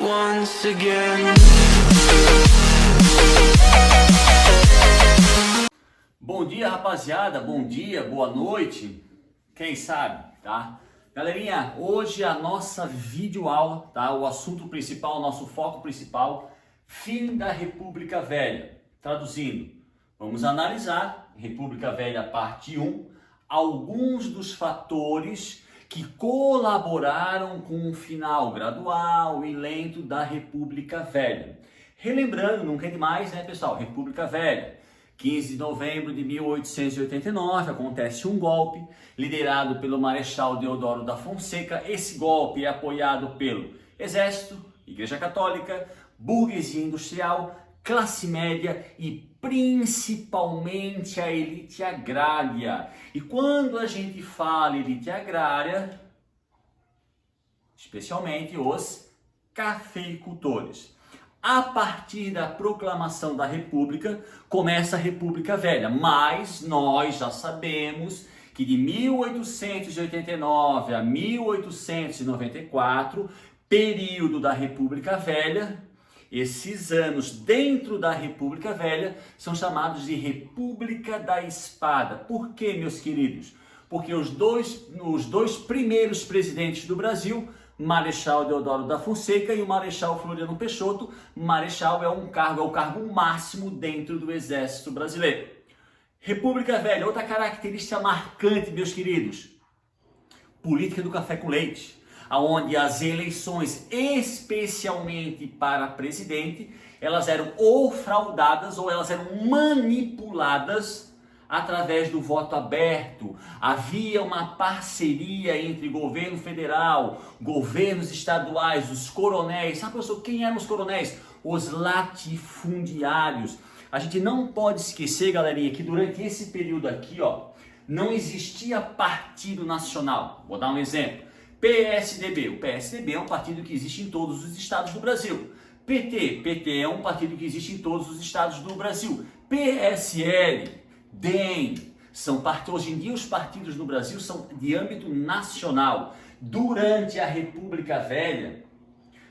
once again. Bom dia, rapaziada, bom dia, boa noite, quem sabe, tá? Galerinha, hoje a nossa videoaula, tá? O assunto principal, o nosso foco principal, fim da República Velha. Traduzindo, vamos analisar, República Velha parte 1, alguns dos fatores que colaboraram com o final gradual e lento da República Velha. Relembrando, nunca é demais, né, pessoal? República Velha. 15 de novembro de 1889, acontece um golpe liderado pelo Marechal Deodoro da Fonseca. Esse golpe é apoiado pelo Exército, Igreja Católica, burguesia industrial, classe média e principalmente a elite agrária. E quando a gente fala elite agrária, especialmente os cafeicultores. A partir da proclamação da República, começa a República Velha, mas nós já sabemos que de 1889 a 1894, período da República Velha, esses anos dentro da República Velha são chamados de República da Espada. Por quê, meus queridos? Porque os dois primeiros presidentes do Brasil, Marechal Deodoro da Fonseca e o Marechal Floriano Peixoto. Marechal é o cargo máximo dentro do Exército Brasileiro. República Velha, outra característica marcante, meus queridos, política do café com leite, onde as eleições, especialmente para presidente, elas eram ou fraudadas ou elas eram manipuladas através do voto aberto. Havia uma parceria entre governo federal, governos estaduais, os coronéis. Sabe, professor, quem eram os coronéis? Os latifundiários. A gente não pode esquecer, galerinha, que durante esse período aqui, ó, não existia partido nacional. Vou dar um exemplo. PSDB. O PSDB é um partido que existe em todos os estados do Brasil. PT é um partido que existe em todos os estados do Brasil. PSL, DEM, hoje em dia os partidos no Brasil são de âmbito nacional. Durante a República Velha,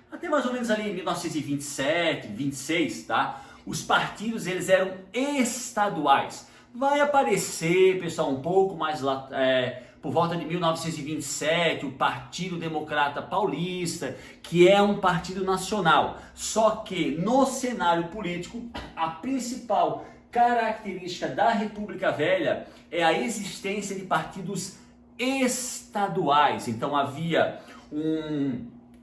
até mais ou menos ali em 1927, 26, tá? Os partidos eles eram estaduais. Vai aparecer, pessoal, um pouco mais lá, por volta de 1927, o Partido Democrata Paulista, que é um partido nacional. Só que no cenário político, a principal característica da República Velha é a existência de partidos estaduais. Então havia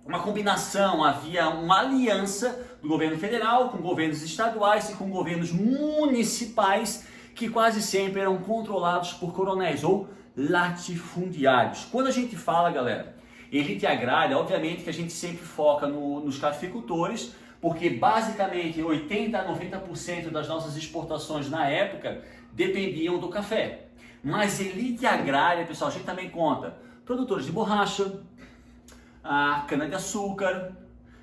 uma combinação, havia uma aliança do governo federal com governos estaduais e com governos municipais que quase sempre eram controlados por coronéis ou latifundiários. Quando a gente fala, galera, elite agrária, obviamente que a gente sempre foca nos cafeicultores, porque basicamente 80 a 90% das nossas exportações na época dependiam do café. Mas elite agrária, pessoal, a gente também conta produtores de borracha, cana-de-açúcar,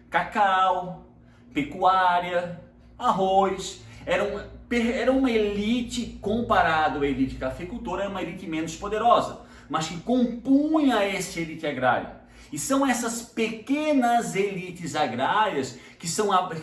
cacau, pecuária, arroz. Era uma elite, comparado à elite cafeicultora, era uma elite menos poderosa, mas que compunha essa elite agrária. E são essas pequenas elites agrárias que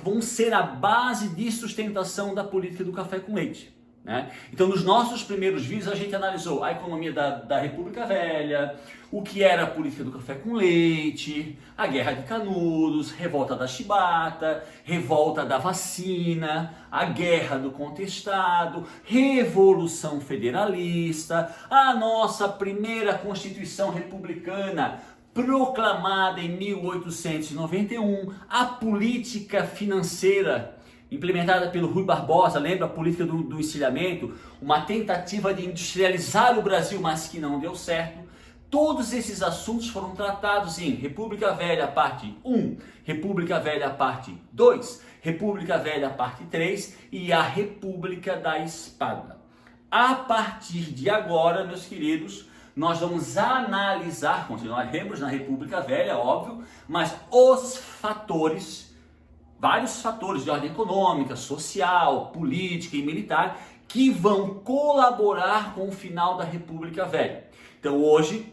vão ser a base de sustentação da política do café com leite, né? Então, nos nossos primeiros vídeos, a gente analisou a economia da República Velha, o que era a política do café com leite, a Guerra de Canudos, revolta da chibata, revolta da vacina, a Guerra do Contestado, Revolução Federalista, a nossa primeira Constituição Republicana, proclamada em 1891, a política financeira implementada pelo Rui Barbosa, lembra a política do encilhamento, uma tentativa de industrializar o Brasil, mas que não deu certo. Todos esses assuntos foram tratados em República Velha parte 1, República Velha parte 2, República Velha parte 3 e a República da Espada. A partir de agora, meus queridos, nós vamos analisar, continuaremos na República Velha, óbvio, mas os fatores, vários fatores de ordem econômica, social, política e militar que vão colaborar com o final da República Velha. Então hoje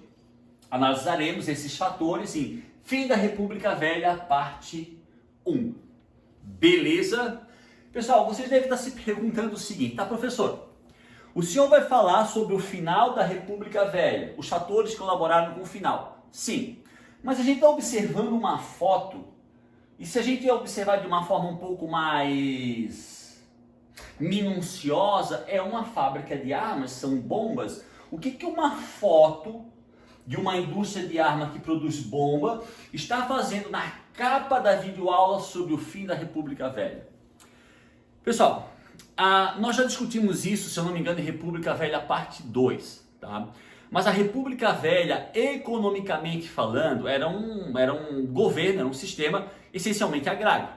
analisaremos esses fatores em Fim da República Velha, parte 1. Beleza? Pessoal, vocês devem estar se perguntando o seguinte, tá, professor? O senhor vai falar sobre o final da República Velha, os fatores que colaboraram com o final. Sim, mas a gente está observando uma foto, e se a gente observar de uma forma um pouco mais minuciosa, é uma fábrica de armas, são bombas. O que uma foto de uma indústria de arma que produz bomba está fazendo na capa da videoaula sobre o fim da República Velha? Pessoal, nós já discutimos isso, se eu não me engano, em República Velha parte 2, tá? Mas a República Velha, economicamente falando, era um governo, era um sistema essencialmente agrário.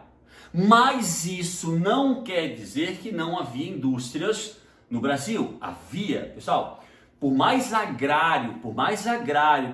Mas isso não quer dizer que não havia indústrias no Brasil. Havia, pessoal. Por mais agrário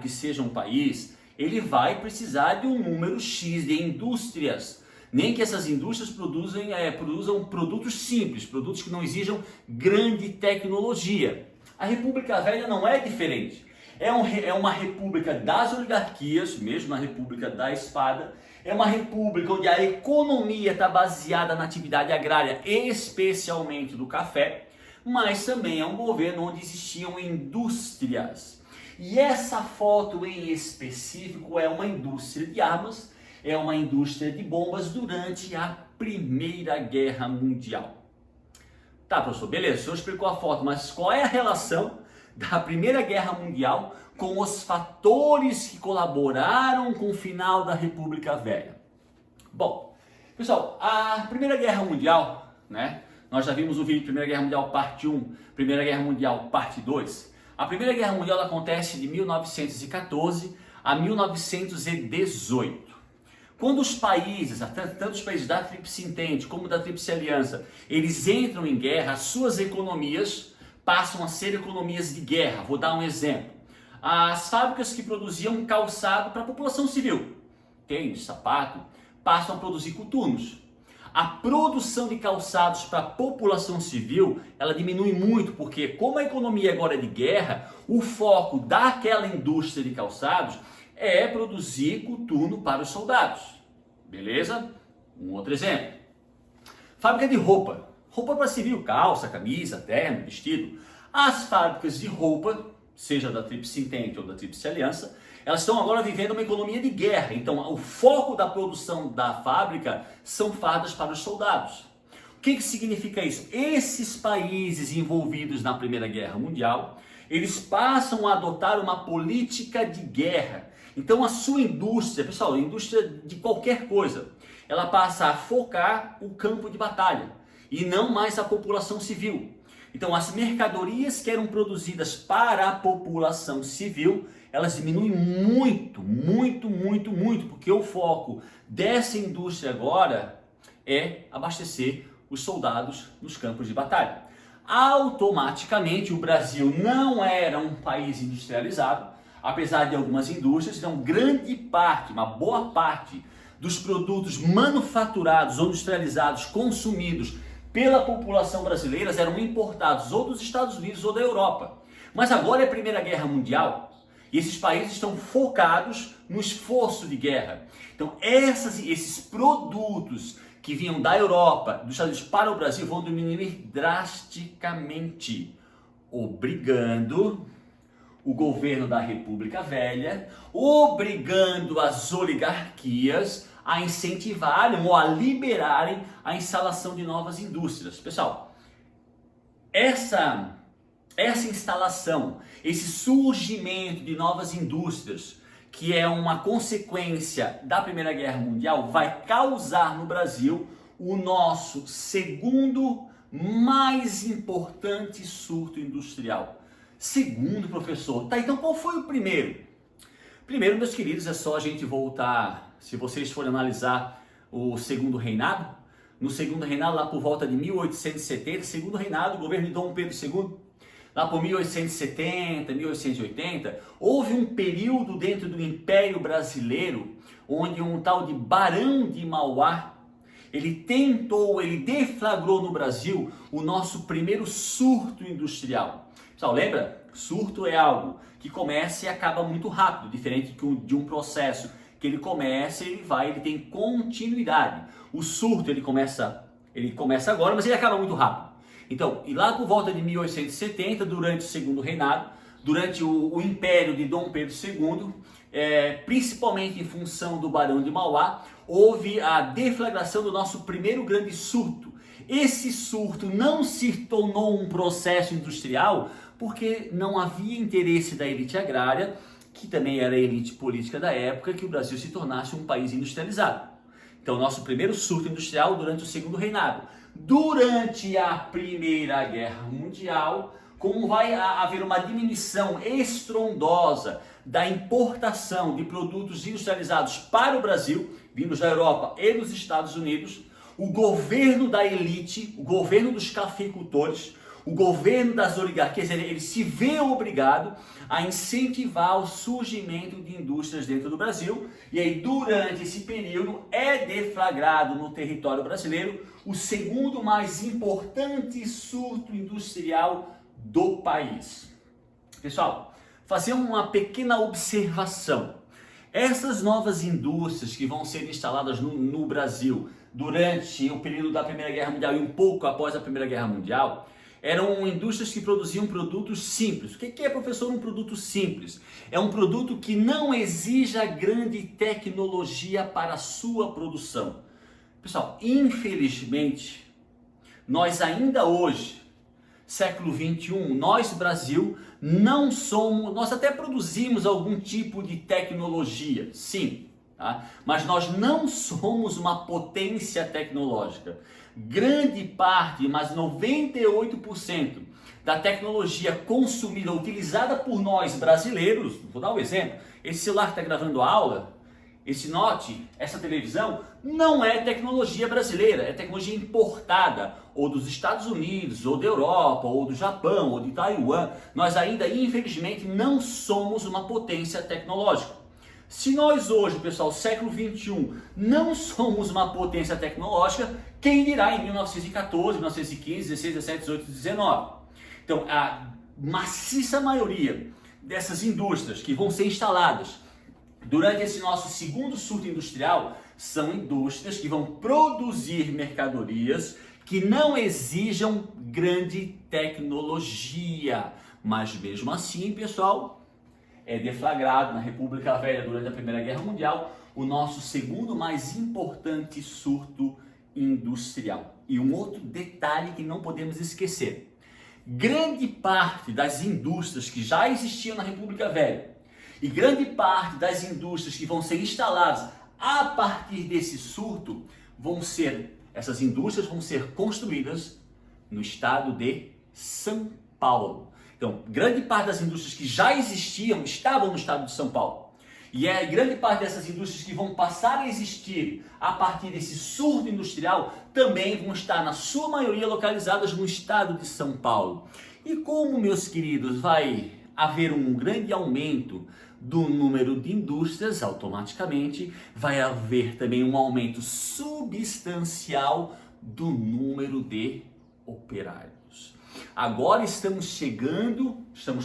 que seja um país, ele vai precisar de um número X de indústrias. Nem que essas indústrias produzam produtos simples, produtos que não exijam grande tecnologia. A República Velha não é diferente. É uma república das oligarquias, mesmo na República da Espada. É uma república onde a economia está baseada na atividade agrária, especialmente do café. Mas também é um governo onde existiam indústrias. E essa foto em específico é uma indústria de armas, é uma indústria de bombas durante a Primeira Guerra Mundial. Tá, professor, beleza, o senhor explicou a foto, mas qual é a relação da Primeira Guerra Mundial com os fatores que colaboraram com o final da República Velha? Bom, pessoal, a Primeira Guerra Mundial, né? Nós já vimos o vídeo Primeira Guerra Mundial parte 1, Primeira Guerra Mundial parte 2. A Primeira Guerra Mundial acontece de 1914 a 1918. Quando os países, tanto os países da Tríplice Entente como da Tríplice Aliança, eles entram em guerra, as suas economias passam a ser economias de guerra. Vou dar um exemplo. As fábricas que produziam calçado para a população civil, tênis, sapato, passam a produzir coturnos. A produção de calçados para a população civil, ela diminui muito, porque como a economia agora é de guerra, o foco daquela indústria de calçados é produzir coturno para os soldados. Beleza? Um outro exemplo. Fábrica de roupa. Roupa para civil, calça, camisa, terno, vestido. As fábricas de roupa, seja da Tríplice Entente ou da Tríplice Aliança, elas estão agora vivendo uma economia de guerra. Então, o foco da produção da fábrica são fardas para os soldados. O que significa isso? Esses países envolvidos na Primeira Guerra Mundial, eles passam a adotar uma política de guerra. Então, a sua indústria, pessoal, a indústria de qualquer coisa, ela passa a focar o campo de batalha e não mais a população civil. Então, as mercadorias que eram produzidas para a população civil, elas diminuem muito, porque o foco dessa indústria agora é abastecer os soldados nos campos de batalha. Automaticamente, o Brasil não era um país industrializado, apesar de algumas indústrias, então grande parte, uma boa parte dos produtos manufaturados ou industrializados, consumidos pela população brasileira eram importados ou dos Estados Unidos ou da Europa. Mas agora é a Primeira Guerra Mundial e esses países estão focados no esforço de guerra. Então esses produtos que vinham da Europa, dos Estados Unidos para o Brasil vão diminuir drasticamente, obrigando o governo da República Velha, obrigando as oligarquias a incentivarem ou a liberarem a instalação de novas indústrias. Pessoal, essa instalação, esse surgimento de novas indústrias, que é uma consequência da Primeira Guerra Mundial, vai causar no Brasil o nosso segundo mais importante surto industrial. Segundo, professor. Tá, então qual foi o primeiro? Primeiro, meus queridos, é só a gente voltar, se vocês forem analisar o Segundo Reinado, no Segundo Reinado, lá por volta de 1870, Segundo Reinado, o governo de Dom Pedro II, lá por 1870, 1880, houve um período dentro do Império Brasileiro, onde um tal de Barão de Mauá, ele deflagrou no Brasil o nosso primeiro surto industrial. Pessoal, lembra? Surto é algo que começa e acaba muito rápido, diferente de um processo que ele começa, ele tem continuidade. O surto ele começa agora, mas ele acaba muito rápido. Então, e lá por volta de 1870, durante o segundo reinado, durante o império de Dom Pedro II, principalmente em função do Barão de Mauá, houve a deflagração do nosso primeiro grande surto. Esse surto não se tornou um processo industrial porque não havia interesse da elite agrária, que também era a elite política da época, que o Brasil se tornasse um país industrializado. Então, nosso primeiro surto industrial durante o segundo reinado. Durante a Primeira Guerra Mundial, como vai haver uma diminuição estrondosa da importação de produtos industrializados para o Brasil, vindos da Europa e dos Estados Unidos, o governo da elite, o governo dos cafeicultores, o governo das oligarquias, ele se vê obrigado a incentivar o surgimento de indústrias dentro do Brasil. E aí, durante esse período, é deflagrado no território brasileiro o segundo mais importante surto industrial do país. Pessoal, fazer uma pequena observação. Essas novas indústrias que vão ser instaladas no Brasil durante o período da Primeira Guerra Mundial e um pouco após a Primeira Guerra Mundial, eram indústrias que produziam produtos simples. O que é, professor, um produto simples? É um produto que não exija grande tecnologia para a sua produção. Pessoal, infelizmente, nós ainda hoje, século 21, nós, Brasil, não somos, nós até produzimos algum tipo de tecnologia, sim, tá? Mas nós não somos uma potência tecnológica. Grande parte, mas 98% da tecnologia consumida, utilizada por nós brasileiros, vou dar um exemplo, esse celular que está gravando a aula, esse note, essa televisão, não é tecnologia brasileira, é tecnologia importada, ou dos Estados Unidos, ou da Europa, ou do Japão, ou de Taiwan. Nós ainda, infelizmente, não somos uma potência tecnológica. Se nós hoje, pessoal, século 21, não somos uma potência tecnológica, quem dirá em 1914, 1915, 16, 17, 18, 19? Então, a maciça maioria dessas indústrias que vão ser instaladas durante esse nosso segundo surto industrial são indústrias que vão produzir mercadorias que não exijam grande tecnologia. Mas mesmo assim, pessoal, é deflagrado na República Velha durante a Primeira Guerra Mundial o nosso segundo mais importante surto industrial. E um outro detalhe que não podemos esquecer: grande parte das indústrias que já existiam na República Velha e grande parte das indústrias que vão ser instaladas a partir desse surto essas indústrias vão ser construídas no estado de São Paulo. Então, grande parte das indústrias que já existiam estavam no estado de São Paulo. E grande parte dessas indústrias que vão passar a existir a partir desse surto industrial também vão estar, na sua maioria, localizadas no estado de São Paulo. E como, meus queridos, vai haver um grande aumento do número de indústrias, automaticamente vai haver também um aumento substancial do número de operários. Agora estamos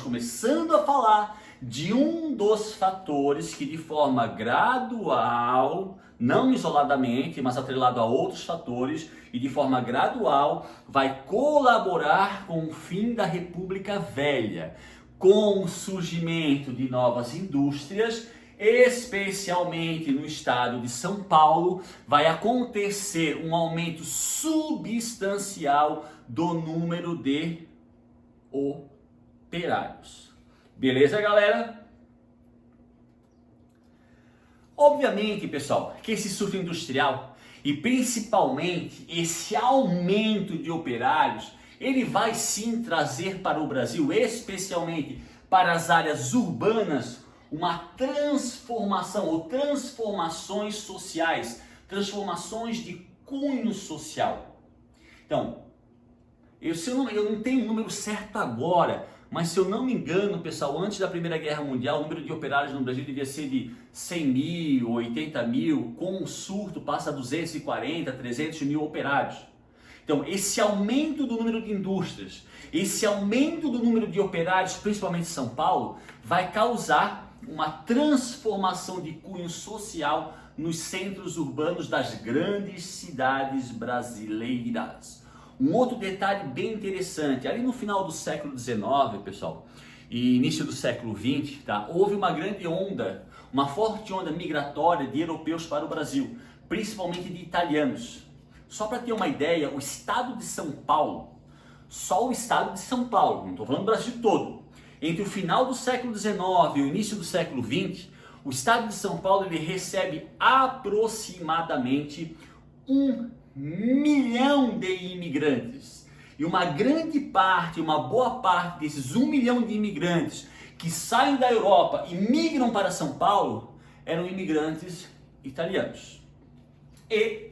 começando a falar de um dos fatores que, de forma gradual, não isoladamente, mas atrelado a outros fatores, e de forma gradual vai colaborar com o fim da República Velha, com o surgimento de novas indústrias, especialmente no estado de São Paulo. Vai acontecer um aumento substancial do número de operários. Beleza, galera? Obviamente, pessoal, que esse surto industrial e principalmente esse aumento de operários, ele vai sim trazer para o Brasil, especialmente para as áreas urbanas, uma transformação ou transformações sociais, transformações de cunho social. Então, eu não tenho o número certo agora, mas se eu não me engano, pessoal, antes da Primeira Guerra Mundial, o número de operários no Brasil devia ser de 100 mil, 80 mil, com um surto passa a 240, 300 mil operários. Então, esse aumento do número de indústrias, esse aumento do número de operários, principalmente em São Paulo, vai causar uma transformação de cunho social nos centros urbanos das grandes cidades brasileiras. Um outro detalhe bem interessante, ali no final do século XIX, pessoal, e início do século XX, tá, houve uma grande onda, uma forte onda migratória de europeus para o Brasil, principalmente de italianos. Só para ter uma ideia, o estado de São Paulo, só o estado de São Paulo, não estou falando do Brasil todo, entre o final do século XIX e o início do século XX, o estado de São Paulo ele recebe aproximadamente 1 milhão de imigrantes. E uma grande parte, uma boa parte desses 1 milhão de imigrantes que saem da Europa e migram para São Paulo eram imigrantes italianos. E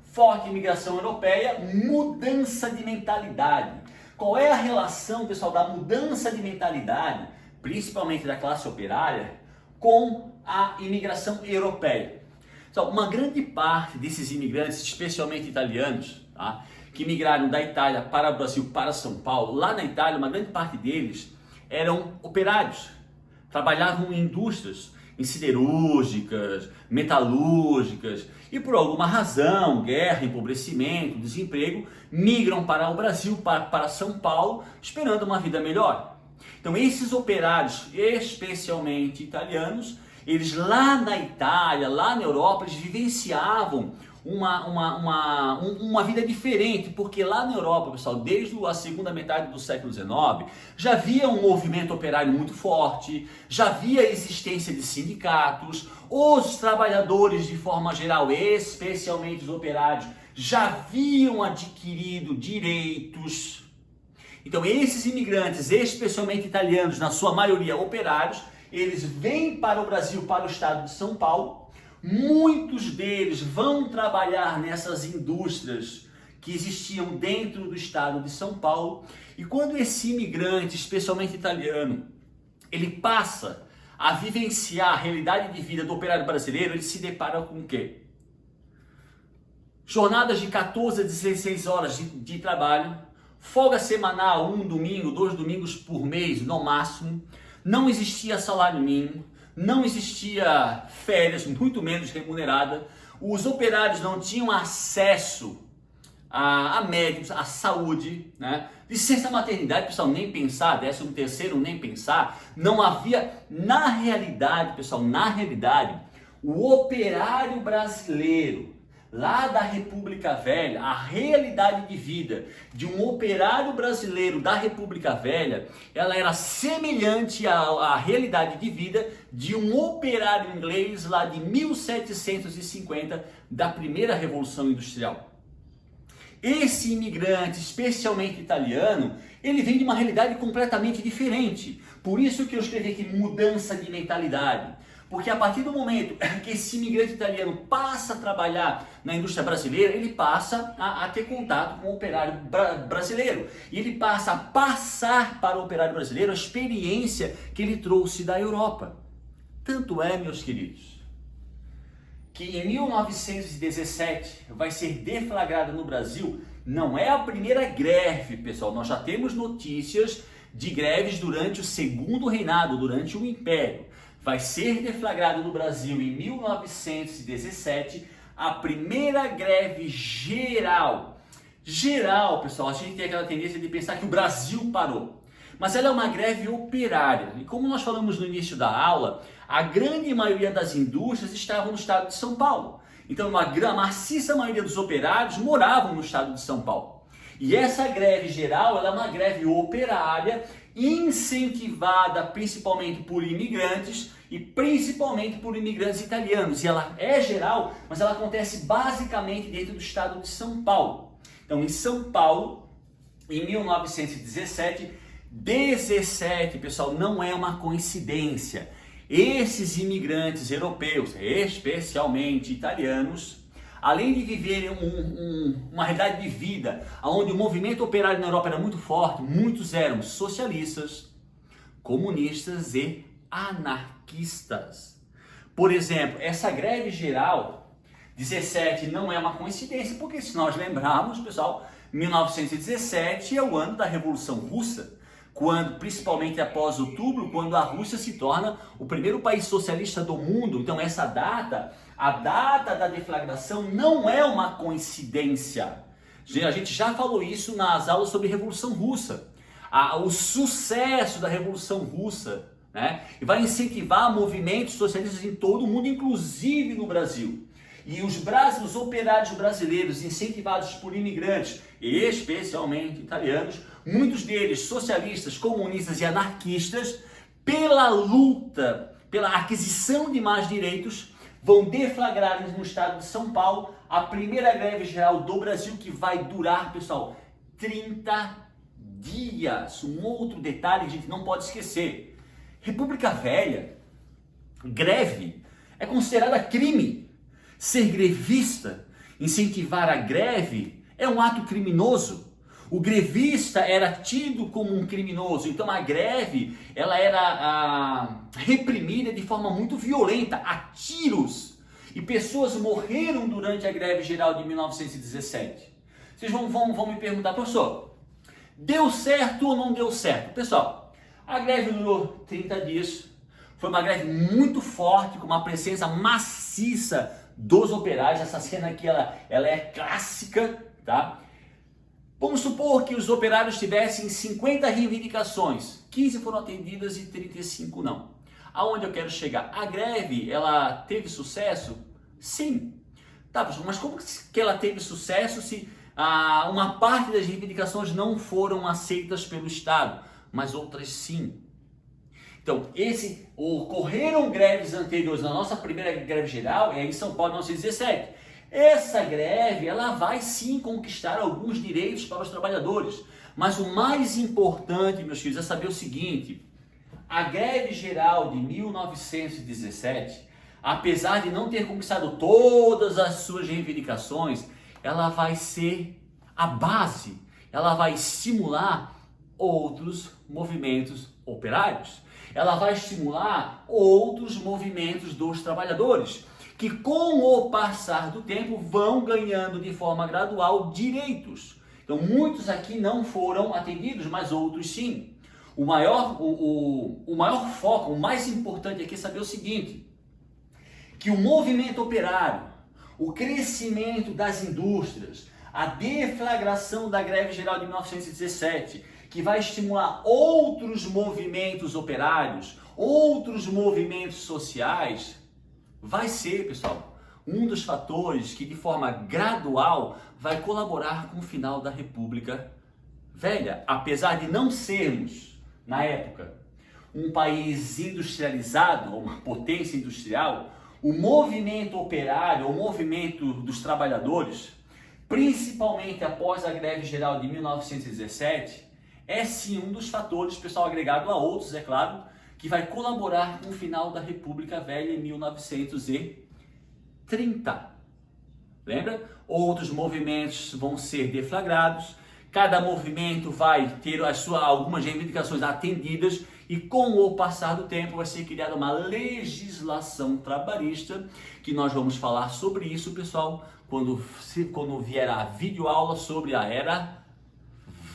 forte imigração europeia, mudança de mentalidade. Qual é a relação, pessoal, da mudança de mentalidade, principalmente da classe operária, com a imigração europeia? Então, uma grande parte desses imigrantes, especialmente italianos, tá, que migraram da Itália para o Brasil, para São Paulo, lá na Itália, uma grande parte deles eram operários, trabalhavam em indústrias, em siderúrgicas, metalúrgicas, e por alguma razão, guerra, empobrecimento, desemprego, migram para o Brasil, para São Paulo, esperando uma vida melhor. Então esses operários, especialmente italianos, eles lá na Itália, lá na Europa, eles vivenciavam uma vida diferente, porque lá na Europa, pessoal, desde a segunda metade do século XIX, já havia um movimento operário muito forte, já havia a existência de sindicatos, os trabalhadores de forma geral, especialmente os operários, já haviam adquirido direitos. Então esses imigrantes, especialmente italianos, na sua maioria operários, eles vêm para o Brasil, para o estado de São Paulo. Muitos deles vão trabalhar nessas indústrias que existiam dentro do estado de São Paulo. E quando esse imigrante, especialmente italiano, ele passa a vivenciar a realidade de vida do operário brasileiro, ele se depara com o quê? Jornadas de 14 a 16 horas de trabalho, folga semanal, 1 domingo, 2 domingos por mês no máximo, não existia salário mínimo, não existia férias, muito menos remunerada, os operários não tinham acesso a médicos, a saúde, né? Licença maternidade, pessoal, nem pensar, 13º, nem pensar, não havia, na realidade, pessoal, na realidade, o operário brasileiro, lá da República Velha, a realidade de vida de um operário brasileiro da República Velha, ela era semelhante à realidade de vida de um operário inglês lá de 1750, da primeira Revolução Industrial. Esse imigrante, especialmente italiano, ele vem de uma realidade completamente diferente. Por isso que eu escrevi aqui mudança de mentalidade. Porque a partir do momento que esse imigrante italiano passa a trabalhar na indústria brasileira, ele passa a ter contato com o operário brasileiro. E ele passa a passar para o operário brasileiro a experiência que ele trouxe da Europa. Tanto é, meus queridos, que em 1917 vai ser deflagrada no Brasil, não é a primeira greve, pessoal. Nós já temos notícias de greves durante o Segundo Reinado, durante o Império. Vai ser deflagrado no Brasil em 1917 a primeira greve geral. Geral, pessoal, a gente tem aquela tendência de pensar que o Brasil parou. Mas ela é uma greve operária. E como nós falamos no início da aula, a grande maioria das indústrias estavam no estado de São Paulo. Então, a maciça maioria dos operários moravam no estado de São Paulo. E essa greve geral, ela é uma greve operária incentivada principalmente por imigrantes e principalmente por imigrantes italianos. E ela é geral, mas ela acontece basicamente dentro do estado de São Paulo. Então, em São Paulo, em 1917, pessoal, não é uma coincidência. Esses imigrantes europeus, especialmente italianos, além de viverem uma realidade de vida onde o movimento operário na Europa era muito forte, muitos eram socialistas, comunistas e anarquistas. Por exemplo, essa greve geral, 17, não é uma coincidência, porque se nós lembrarmos, pessoal, 1917 é o ano da Revolução Russa. principalmente após outubro, quando a Rússia se torna o primeiro país socialista do mundo. Então essa data, a data da deflagração, não é uma coincidência. A gente já falou isso nas aulas sobre Revolução Russa. O sucesso da Revolução Russa, né, vai incentivar movimentos socialistas em todo o mundo, inclusive no Brasil. E os operários brasileiros, incentivados por imigrantes, especialmente italianos, muitos deles socialistas, comunistas e anarquistas, pela luta, pela aquisição de mais direitos, vão deflagrar no estado de São Paulo a primeira greve geral do Brasil, que vai durar, pessoal, 30 dias. Um outro detalhe que a gente não pode esquecer: República Velha, greve é considerada crime. Ser grevista, incentivar a greve, é um ato criminoso. O grevista era tido como um criminoso, então a greve ela era reprimida de forma muito violenta, a tiros. E pessoas morreram durante a greve geral de 1917. Vocês vão me perguntar, professor, deu certo ou não deu certo? Pessoal, a greve durou 30 dias, foi uma greve muito forte, com uma presença maciça dos operários. Essa cena aqui ela é clássica, tá? Vamos supor que os operários tivessem 50 reivindicações, 15 foram atendidas e 35 não. Aonde eu quero chegar? A greve, ela teve sucesso? Sim. Tá, professor, mas como que ela teve sucesso se uma parte das reivindicações não foram aceitas pelo Estado, mas outras sim? Então, ocorreram greves anteriores na nossa primeira greve geral, em São Paulo, em 1917. Essa greve, ela vai sim conquistar alguns direitos para os trabalhadores. Mas o mais importante, meus queridos, é saber o seguinte: a greve geral de 1917, apesar de não ter conquistado todas as suas reivindicações, ela vai ser a base, ela vai estimular outros movimentos operários. Ela vai estimular outros movimentos dos trabalhadores, que com o passar do tempo vão ganhando de forma gradual direitos. Então muitos aqui não foram atendidos, mas outros sim. O maior foco, o mais importante aqui é saber o seguinte: que o movimento operário, o crescimento das indústrias, a deflagração da greve geral de 1917, que vai estimular outros movimentos operários, outros movimentos sociais, vai ser, pessoal, um dos fatores que de forma gradual vai colaborar com o final da República Velha. Apesar de não sermos, na época, um país industrializado, uma potência industrial, o movimento operário, o movimento dos trabalhadores, principalmente após a greve geral de 1917, é sim um dos fatores, pessoal, agregado a outros, é claro, que vai colaborar com o final da República Velha em 1930. Lembra? Outros movimentos vão ser deflagrados, cada movimento vai ter algumas reivindicações atendidas, e com o passar do tempo vai ser criada uma legislação trabalhista, que nós vamos falar sobre isso, pessoal, quando vier a videoaula sobre a Era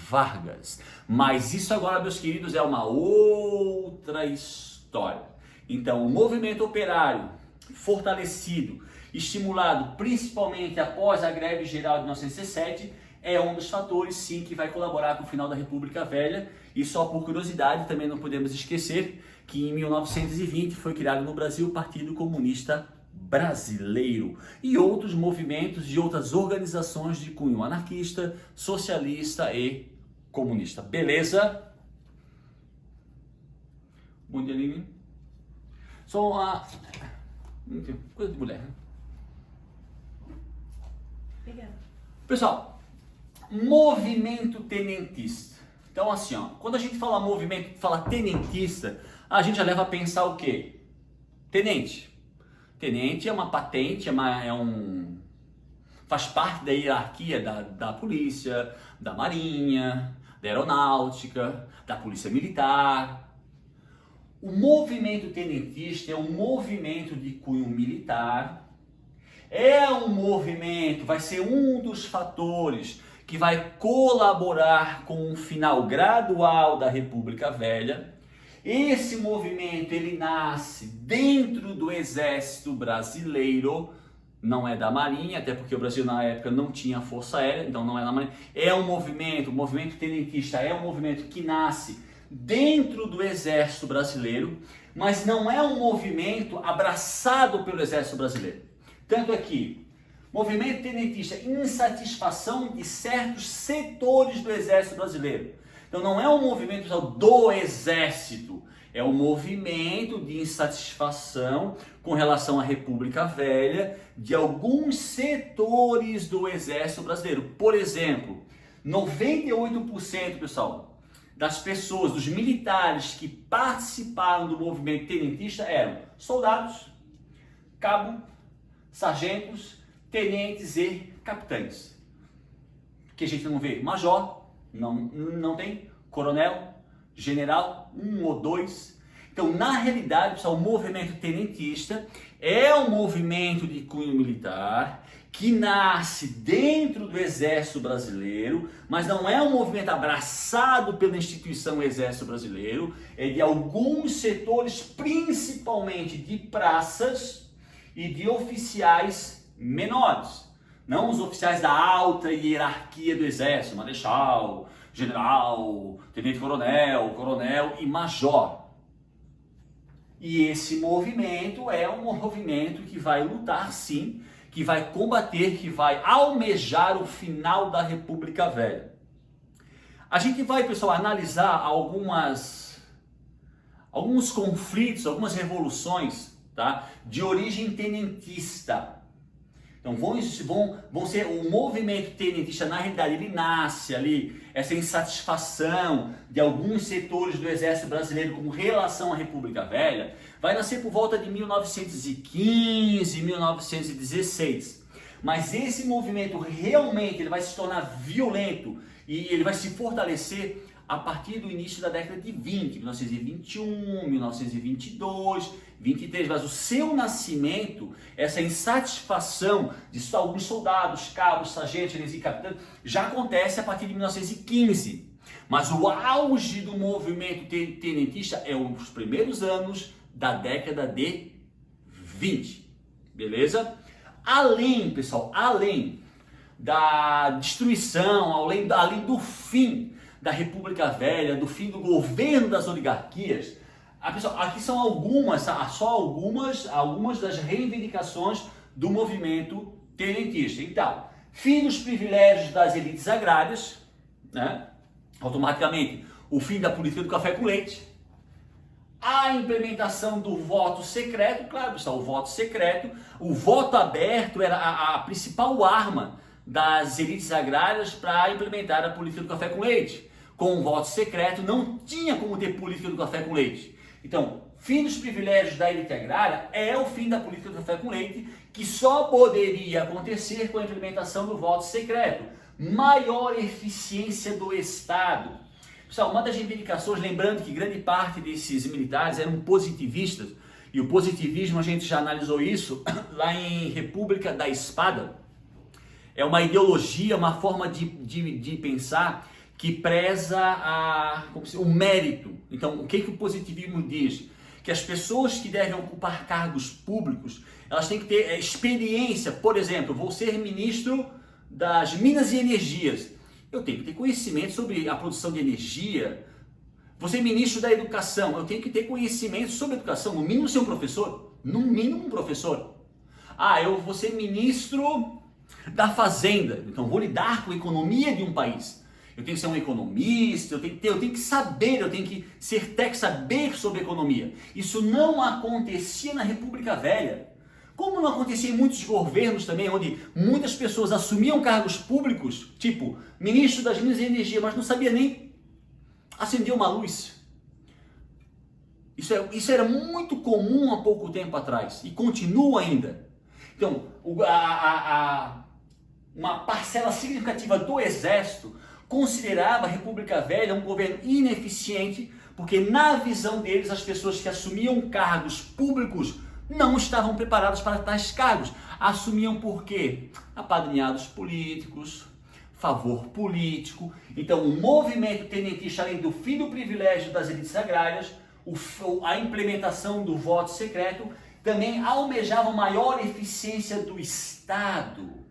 Vargas. Mas isso agora, meus queridos, é uma outra história. Então, o movimento operário fortalecido, estimulado principalmente após a greve geral de 1917, é um dos fatores, sim, que vai colaborar com o final da República Velha. E só por curiosidade, também não podemos esquecer que em 1920 foi criado no Brasil o Partido Comunista Brasileiro e outros movimentos e outras organizações de cunho anarquista, socialista e comunista. Beleza? Muito Aline. Só uma coisa de mulher. Obrigada. Pessoal, movimento tenentista. Então assim, ó, quando a gente fala movimento, fala tenentista, a gente já leva a pensar o quê? Tenente. Tenente é uma patente, faz parte da hierarquia da polícia, da marinha, da aeronáutica, da polícia militar. O movimento tenentista é um movimento de cunho militar, é um movimento, vai ser um dos fatores que vai colaborar com o final gradual da República Velha. Esse movimento ele nasce dentro do Exército Brasileiro, não é da Marinha, até porque o Brasil na época não tinha força aérea, então não é da Marinha. É um movimento, o movimento tenentista é um movimento que nasce dentro do Exército Brasileiro, mas não é um movimento abraçado pelo Exército Brasileiro. Tanto é que movimento tenentista, insatisfação de certos setores do Exército Brasileiro. Então não é um movimento do Exército, é um movimento de insatisfação com relação à República Velha de alguns setores do Exército Brasileiro. Por exemplo, 98%, pessoal, das pessoas, dos militares que participaram do movimento tenentista eram soldados, cabo, sargentos, tenentes e capitães. Que a gente não vê major, não tem coronel, general, 1 ou 2. Então, na realidade, pessoal, o movimento tenentista é um movimento de cunho militar que nasce dentro do Exército Brasileiro, mas não é um movimento abraçado pela instituição Exército Brasileiro, é de alguns setores, principalmente de praças e de oficiais menores. Não os oficiais da alta hierarquia do Exército, marechal, general, tenente-coronel, coronel e major. E esse movimento é um movimento que vai lutar, sim, que vai combater, que vai almejar o final da República Velha. A gente vai, pessoal, analisar alguns conflitos, algumas revoluções, tá, de origem tenentista. Então vão ser o movimento tenentista, na realidade, ele nasce ali, essa insatisfação de alguns setores do Exército Brasileiro com relação à República Velha, vai nascer por volta de 1915, 1916. Mas esse movimento realmente ele vai se tornar violento e ele vai se fortalecer a partir do início da década de 20, 1921, 1922, 23, mas o seu nascimento, essa insatisfação de alguns soldados, cabos, sargentos e capitães, já acontece a partir de 1915. Mas o auge do movimento tenentista é os primeiros anos da década de 20, beleza? Além, pessoal, além da destruição, além do fim da República Velha, do fim do governo das oligarquias, pessoal, aqui são algumas das reivindicações do movimento tenentista. Então, fim dos privilégios das elites agrárias, né? Automaticamente o fim da política do café com leite, a implementação do voto secreto, claro, pessoal, o voto secreto, o voto aberto era a principal arma das elites agrárias para implementar a política do café com leite. Com o voto secreto não tinha como ter política do café com leite. Então, fim dos privilégios da elite agrária é o fim da política do café com leite, que só poderia acontecer com a implementação do voto secreto. Maior eficiência do Estado. Pessoal, uma das reivindicações, lembrando que grande parte desses militares eram positivistas, e o positivismo, a gente já analisou isso lá em República da Espada, é uma ideologia, uma forma de pensar que preza o mérito. Então, o que o positivismo diz? Que as pessoas que devem ocupar cargos públicos, elas têm que ter experiência. Por exemplo, vou ser ministro das Minas e Energias. Eu tenho que ter conhecimento sobre a produção de energia. Vou ser ministro da Educação. Eu tenho que ter conhecimento sobre educação. No mínimo ser um professor. No mínimo um professor. Eu vou ser ministro da Fazenda. Então, vou lidar com a economia de um país. Eu tenho que ser um economista, eu tenho que saber, eu tenho que saber sobre economia. Isso não acontecia na República Velha. Como não acontecia em muitos governos também, onde muitas pessoas assumiam cargos públicos, tipo ministro das Minas e Energia, mas não sabia nem acender uma luz. Isso era muito comum há pouco tempo atrás e continua ainda. Então, uma parcela significativa do Exército considerava a República Velha um governo ineficiente, porque na visão deles as pessoas que assumiam cargos públicos não estavam preparadas para tais cargos. Assumiam por quê? Apadrinhados políticos, favor político. Então, o movimento tenentista, além do fim do privilégio das elites agrárias, a implementação do voto secreto, também almejava maior eficiência do Estado,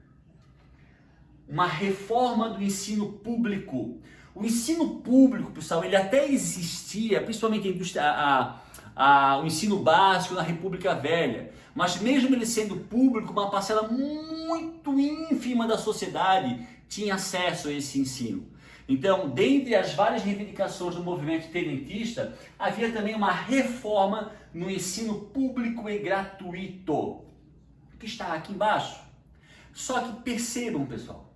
uma reforma do ensino público. O ensino público, pessoal, ele até existia, principalmente o ensino básico na República Velha, mas mesmo ele sendo público, uma parcela muito ínfima da sociedade tinha acesso a esse ensino. Então, dentre as várias reivindicações do movimento tenentista, havia também uma reforma no ensino público e gratuito, que está aqui embaixo. Só que percebam, pessoal,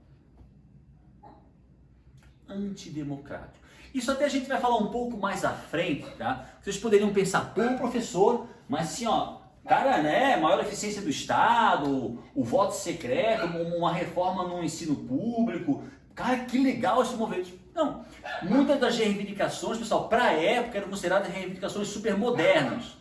antidemocrático. Isso até a gente vai falar um pouco mais à frente, tá? Vocês poderiam pensar, pô, professor, mas assim, ó, cara, né, maior eficiência do Estado, o voto secreto, uma reforma no ensino público, cara, que legal esse movimento. Não, muitas das reivindicações, pessoal, para a época eram consideradas reivindicações super modernas,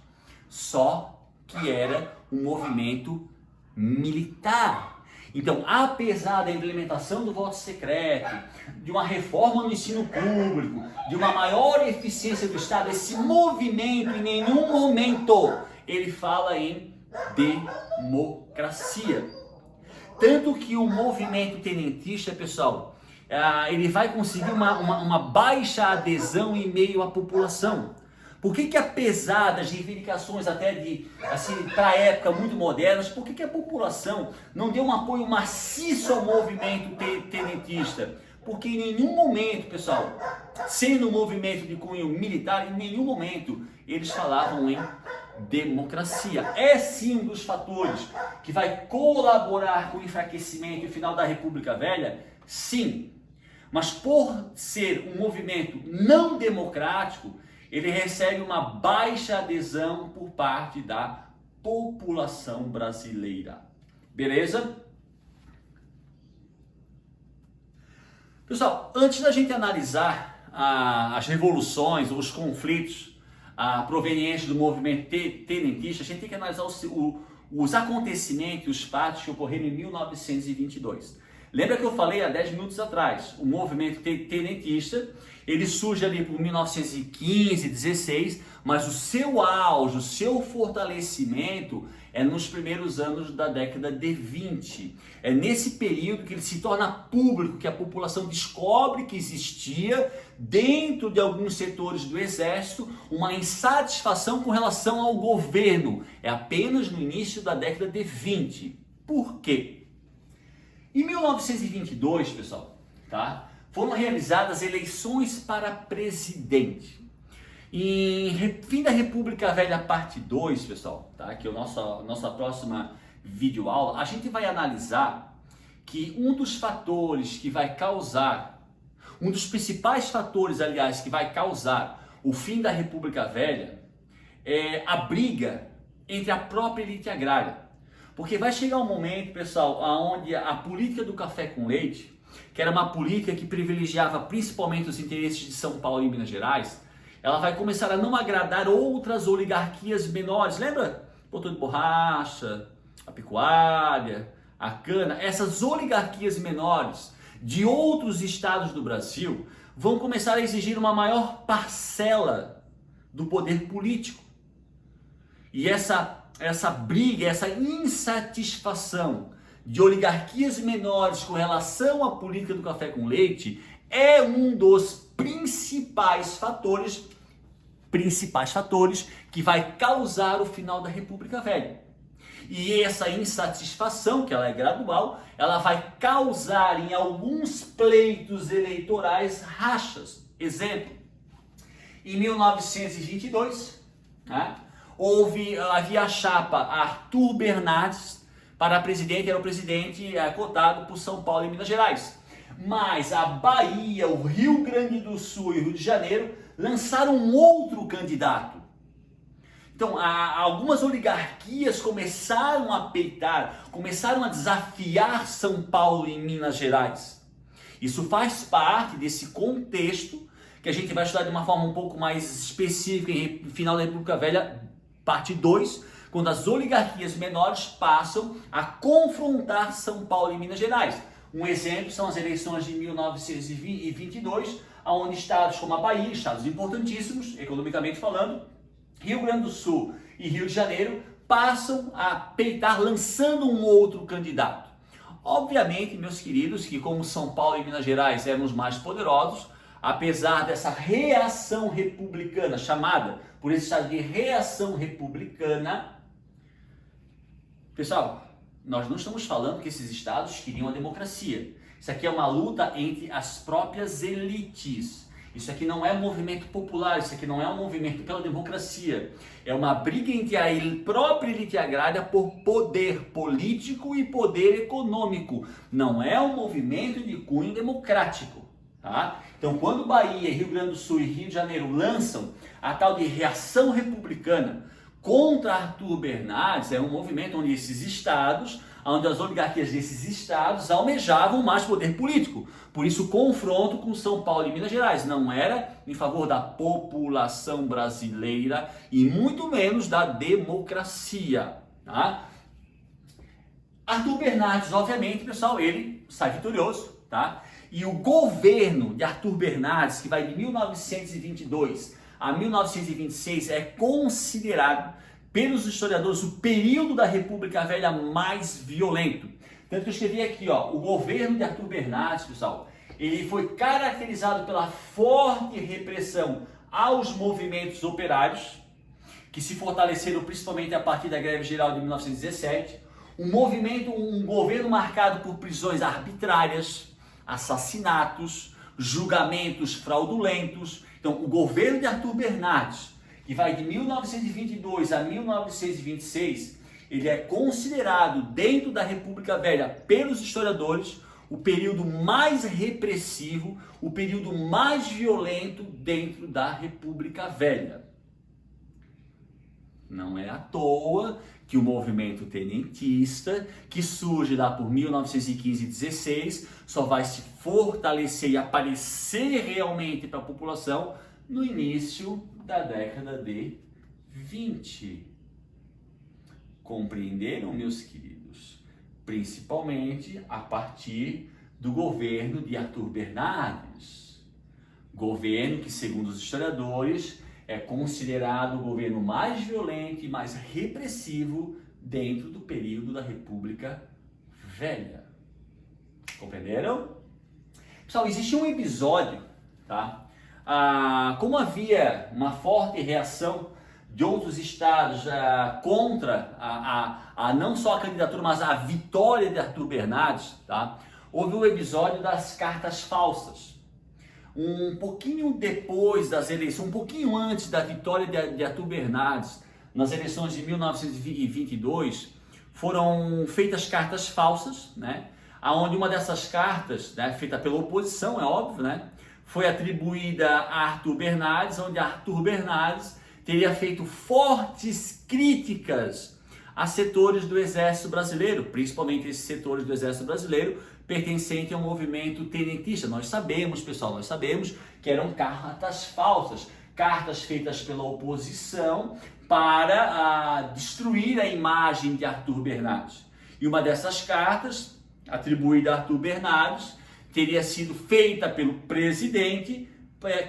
só que era um movimento militar. Então, apesar da implementação do voto secreto, de uma reforma no ensino público, de uma maior eficiência do Estado, esse movimento em nenhum momento ele fala em democracia. Tanto que o movimento tenentista, pessoal, ele vai conseguir uma baixa adesão em meio à população. Por que apesar das reivindicações até de, assim, para a época muito modernas, por que a população não deu um apoio maciço ao movimento tenentista? Porque em nenhum momento, pessoal, sendo um movimento de cunho militar, em nenhum momento eles falavam em democracia. É sim um dos fatores que vai colaborar com o enfraquecimento e final da República Velha? Sim. Mas por ser um movimento não democrático, ele recebe uma baixa adesão por parte da população brasileira. Beleza? Pessoal, antes da gente analisar as revoluções, os conflitos provenientes do movimento tenentista, a gente tem que analisar os acontecimentos, os fatos que ocorreram em 1922. Lembra que eu falei há 10 minutos atrás, o movimento tenentista, ele surge ali por 1915, 16, mas o seu auge, o seu fortalecimento é nos primeiros anos da década de 20. É nesse período que ele se torna público, que a população descobre que existia, dentro de alguns setores do exército, uma insatisfação com relação ao governo. É apenas no início da década de 20. Por quê? Em 1922, pessoal, tá? Foram realizadas eleições para presidente. Em Fim da República Velha, parte 2, pessoal, tá? Que é a nossa próxima videoaula, a gente vai analisar que um dos fatores que vai causar, um dos principais fatores, aliás, que vai causar o fim da República Velha é a briga entre a própria elite agrária. Porque vai chegar um momento, pessoal, onde a política do café com leite, que era uma política que privilegiava principalmente os interesses de São Paulo e Minas Gerais, ela vai começar a não agradar outras oligarquias menores. Lembra? Botão de borracha, a pecuária, a cana. Essas oligarquias menores de outros estados do Brasil vão começar a exigir uma maior parcela do poder político. E essa briga, essa insatisfação de oligarquias menores com relação à política do café com leite é um dos principais fatores que vai causar o final da República Velha. E essa insatisfação, que ela é gradual, ela vai causar em alguns pleitos eleitorais rachas. Exemplo, em 1922, né? Havia a chapa Arthur Bernardes para presidente, era o presidente cotado por São Paulo e Minas Gerais. Mas a Bahia, o Rio Grande do Sul e o Rio de Janeiro lançaram um outro candidato. Então, algumas oligarquias começaram a peitar, começaram a desafiar São Paulo e Minas Gerais. Isso faz parte desse contexto que a gente vai estudar de uma forma um pouco mais específica em final da República Velha, parte 2, quando as oligarquias menores passam a confrontar São Paulo e Minas Gerais. Um exemplo são as eleições de 1922, onde estados como a Bahia, estados importantíssimos, economicamente falando, Rio Grande do Sul e Rio de Janeiro, passam a peitar lançando um outro candidato. Obviamente, meus queridos, que como São Paulo e Minas Gerais eram os mais poderosos, apesar dessa reação republicana, chamada por esse estado de reação republicana, pessoal, nós não estamos falando que esses estados queriam a democracia. Isso aqui é uma luta entre as próprias elites. Isso aqui não é um movimento popular, isso aqui não é um movimento pela democracia. É uma briga entre a própria elite agrária por poder político e poder econômico. Não é um movimento de cunho democrático. Tá? Então, quando Bahia, Rio Grande do Sul e Rio de Janeiro lançam a tal de reação republicana contra Arthur Bernardes, é um movimento onde esses estados, onde as oligarquias desses estados almejavam mais poder político. Por isso, o confronto com São Paulo e Minas Gerais não era em favor da população brasileira e muito menos da democracia. Tá? Arthur Bernardes, obviamente, pessoal, ele sai vitorioso. Tá? E o governo de Arthur Bernardes, que vai de 1922 a 1926, é considerado pelos historiadores o período da República Velha mais violento. Tanto que eu escrevi aqui, ó, o governo de Arthur Bernardes, pessoal, ele foi caracterizado pela forte repressão aos movimentos operários, que se fortaleceram principalmente a partir da greve geral de 1917, um governo marcado por prisões arbitrárias, assassinatos, julgamentos fraudulentos. Então, o governo de Arthur Bernardes, que vai de 1922 a 1926, ele é considerado, dentro da República Velha, pelos historiadores, o período mais repressivo, o período mais violento dentro da República Velha. Não é à toa que o movimento tenentista, que surge lá por 1915 e 16, só vai se fortalecer e aparecer realmente para a população no início da década de 20. Compreenderam, meus queridos? Principalmente a partir do governo de Arthur Bernardes. Governo que, segundo os historiadores, é considerado o governo mais violento e mais repressivo dentro do período da República Velha. Compreenderam? Pessoal, existe um episódio, tá? Como havia uma forte reação de outros estados contra não só a candidatura, mas a vitória de Arthur Bernardes, tá? Houve o episódio das cartas falsas. Um pouquinho depois das eleições, um pouquinho antes da vitória de Arthur Bernardes, nas eleições de 1922, foram feitas cartas falsas, né? Onde uma dessas cartas, né, feita pela oposição, é óbvio, né, foi atribuída a Arthur Bernardes, onde Arthur Bernardes teria feito fortes críticas a setores do Exército Brasileiro, principalmente esses setores do Exército Brasileiro, pertencente ao movimento tenentista. Nós sabemos, pessoal, nós sabemos que eram cartas falsas, cartas feitas pela oposição para destruir a imagem de Arthur Bernardes. E uma dessas cartas, atribuída a Arthur Bernardes, teria sido feita pelo presidente,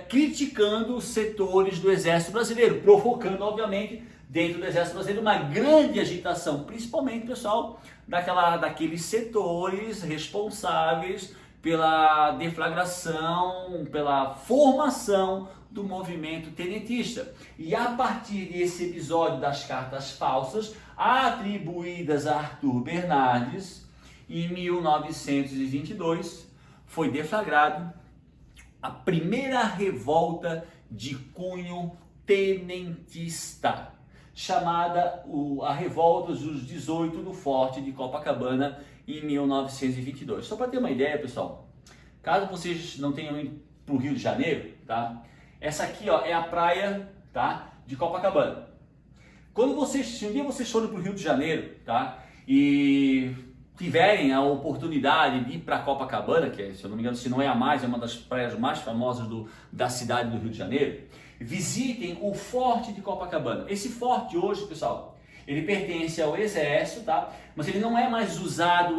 criticando os setores do Exército Brasileiro, provocando, obviamente, dentro do Exército Brasileiro uma grande agitação, principalmente, pessoal, daqueles setores responsáveis pela deflagração, pela formação do movimento tenentista. E a partir desse episódio das cartas falsas atribuídas a Arthur Bernardes, em 1922, foi deflagrado a primeira revolta de cunho tenentista, chamada a Revolta dos 18 no Forte de Copacabana, em 1922. Só para ter uma ideia, pessoal, caso vocês não tenham ido para o Rio de Janeiro, tá? Essa aqui, ó, é a praia, tá, de Copacabana. Se um dia vocês forem para o Rio de Janeiro, tá, e tiverem a oportunidade de ir para Copacabana, que se eu não me engano, se não é a mais, é uma das praias mais famosas da cidade do Rio de Janeiro, visitem o Forte de Copacabana. Esse forte hoje, pessoal, ele pertence ao exército, tá? Mas ele não é mais usado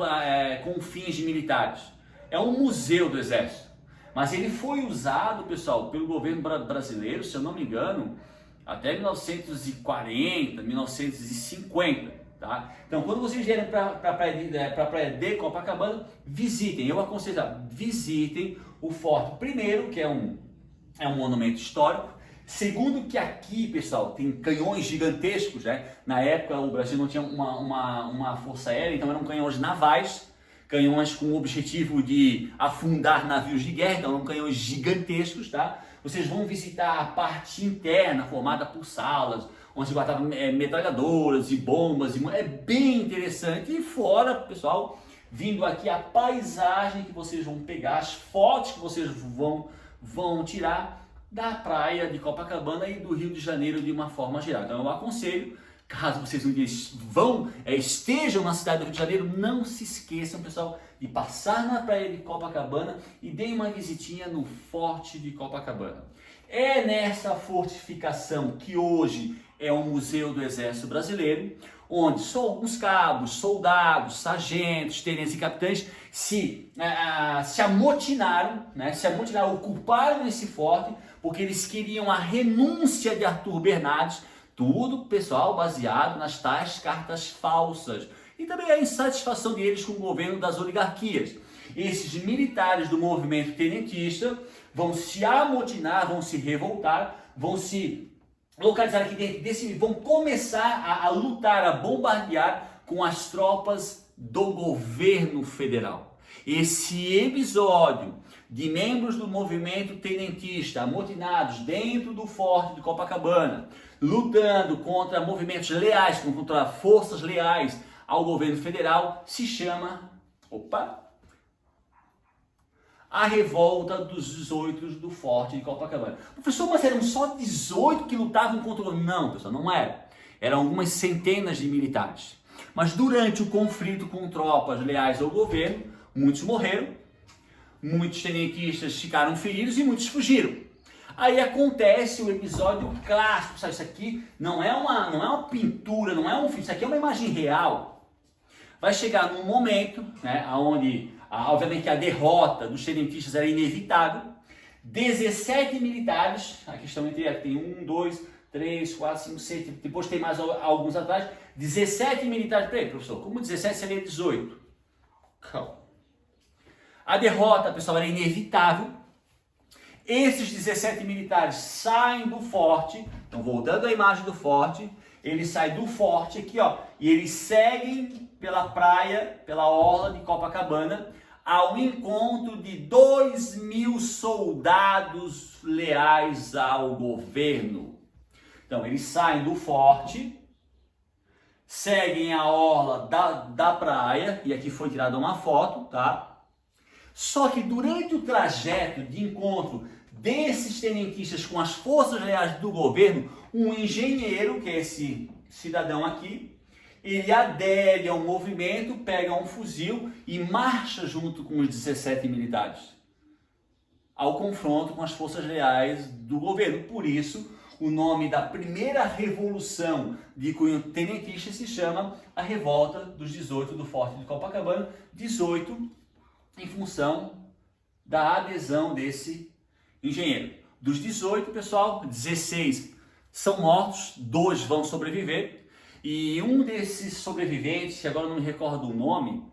com fins militares. É um museu do exército. Mas ele foi usado, pessoal, pelo governo brasileiro, se eu não me engano, até 1940, 1950, tá? Então, quando vocês vierem para a praia de Copacabana, visitem, eu aconselho, visitem o forte. Primeiro, que é um monumento histórico. Segundo, que aqui, pessoal, tem canhões gigantescos, né? Na época, o Brasil não tinha uma força aérea, então eram canhões navais, canhões com o objetivo de afundar navios de guerra, então eram canhões gigantescos, tá? Vocês vão visitar a parte interna, formada por salas, onde se guardavam metralhadoras e bombas, é bem interessante. E fora, pessoal, vindo aqui a paisagem que vocês vão pegar, as fotos que vocês vão tirar da praia de Copacabana e do Rio de Janeiro de uma forma geral. Então eu aconselho, caso vocês um dia estejam na cidade do Rio de Janeiro, não se esqueçam, pessoal, de passar na praia de Copacabana e deem uma visitinha no Forte de Copacabana. É nessa fortificação que hoje é o Museu do Exército Brasileiro, onde só alguns cabos, soldados, sargentos, tenentes e capitães se amotinaram, né? Ocuparam esse forte, porque eles queriam a renúncia de Arthur Bernardes, tudo, pessoal, baseado nas tais cartas falsas. E também a insatisfação deles com o governo das oligarquias. Esses militares do movimento tenentista vão se amotinar, vão se revoltar, vão se localizar aqui dentro vão começar a lutar, a bombardear com as tropas do governo federal. Esse episódio de membros do movimento tenentista amotinados dentro do forte de Copacabana, lutando contra movimentos leais, contra forças leais ao governo federal, se chama a revolta dos 18 do forte de Copacabana. Professor, mas eram só 18 que lutavam contra o... Não, pessoal, não era. Eram algumas centenas de militares. Mas durante o conflito com tropas leais ao governo, muitos morreram, muitos tenentistas ficaram feridos e muitos fugiram. Aí acontece o episódio clássico, sabe? Isso aqui não é uma pintura, não é um filme, isso aqui é uma imagem real. Vai chegar num momento, né, onde, obviamente, a derrota dos tenentistas era inevitável. 17 militares, aqui estão tem 1, 2, 3, 4, 5, 6, depois tem mais alguns atrás, 17 militares. Peraí, professor, como 17 seria 18? Calma. A derrota, pessoal, era inevitável. Esses 17 militares saem do forte, então voltando à imagem do forte, eles saem do forte aqui, ó, e eles seguem pela praia, pela orla de Copacabana, ao encontro de 2.000 soldados leais ao governo. Então, eles saem do forte, seguem a orla da praia, e aqui foi tirada uma foto, tá? Só que durante o trajeto de encontro desses tenentistas com as forças leais do governo, um engenheiro, que é esse cidadão aqui, ele adere ao movimento, pega um fuzil e marcha junto com os 17 militares ao confronto com as forças leais do governo. Por isso, o nome da primeira revolução de cunho tenentista se chama a Revolta dos 18 do Forte de Copacabana. 18 em função da adesão desse engenheiro. Dos 18, pessoal, 16 são mortos, 2 vão sobreviver. E um desses sobreviventes, que agora não me recordo o nome,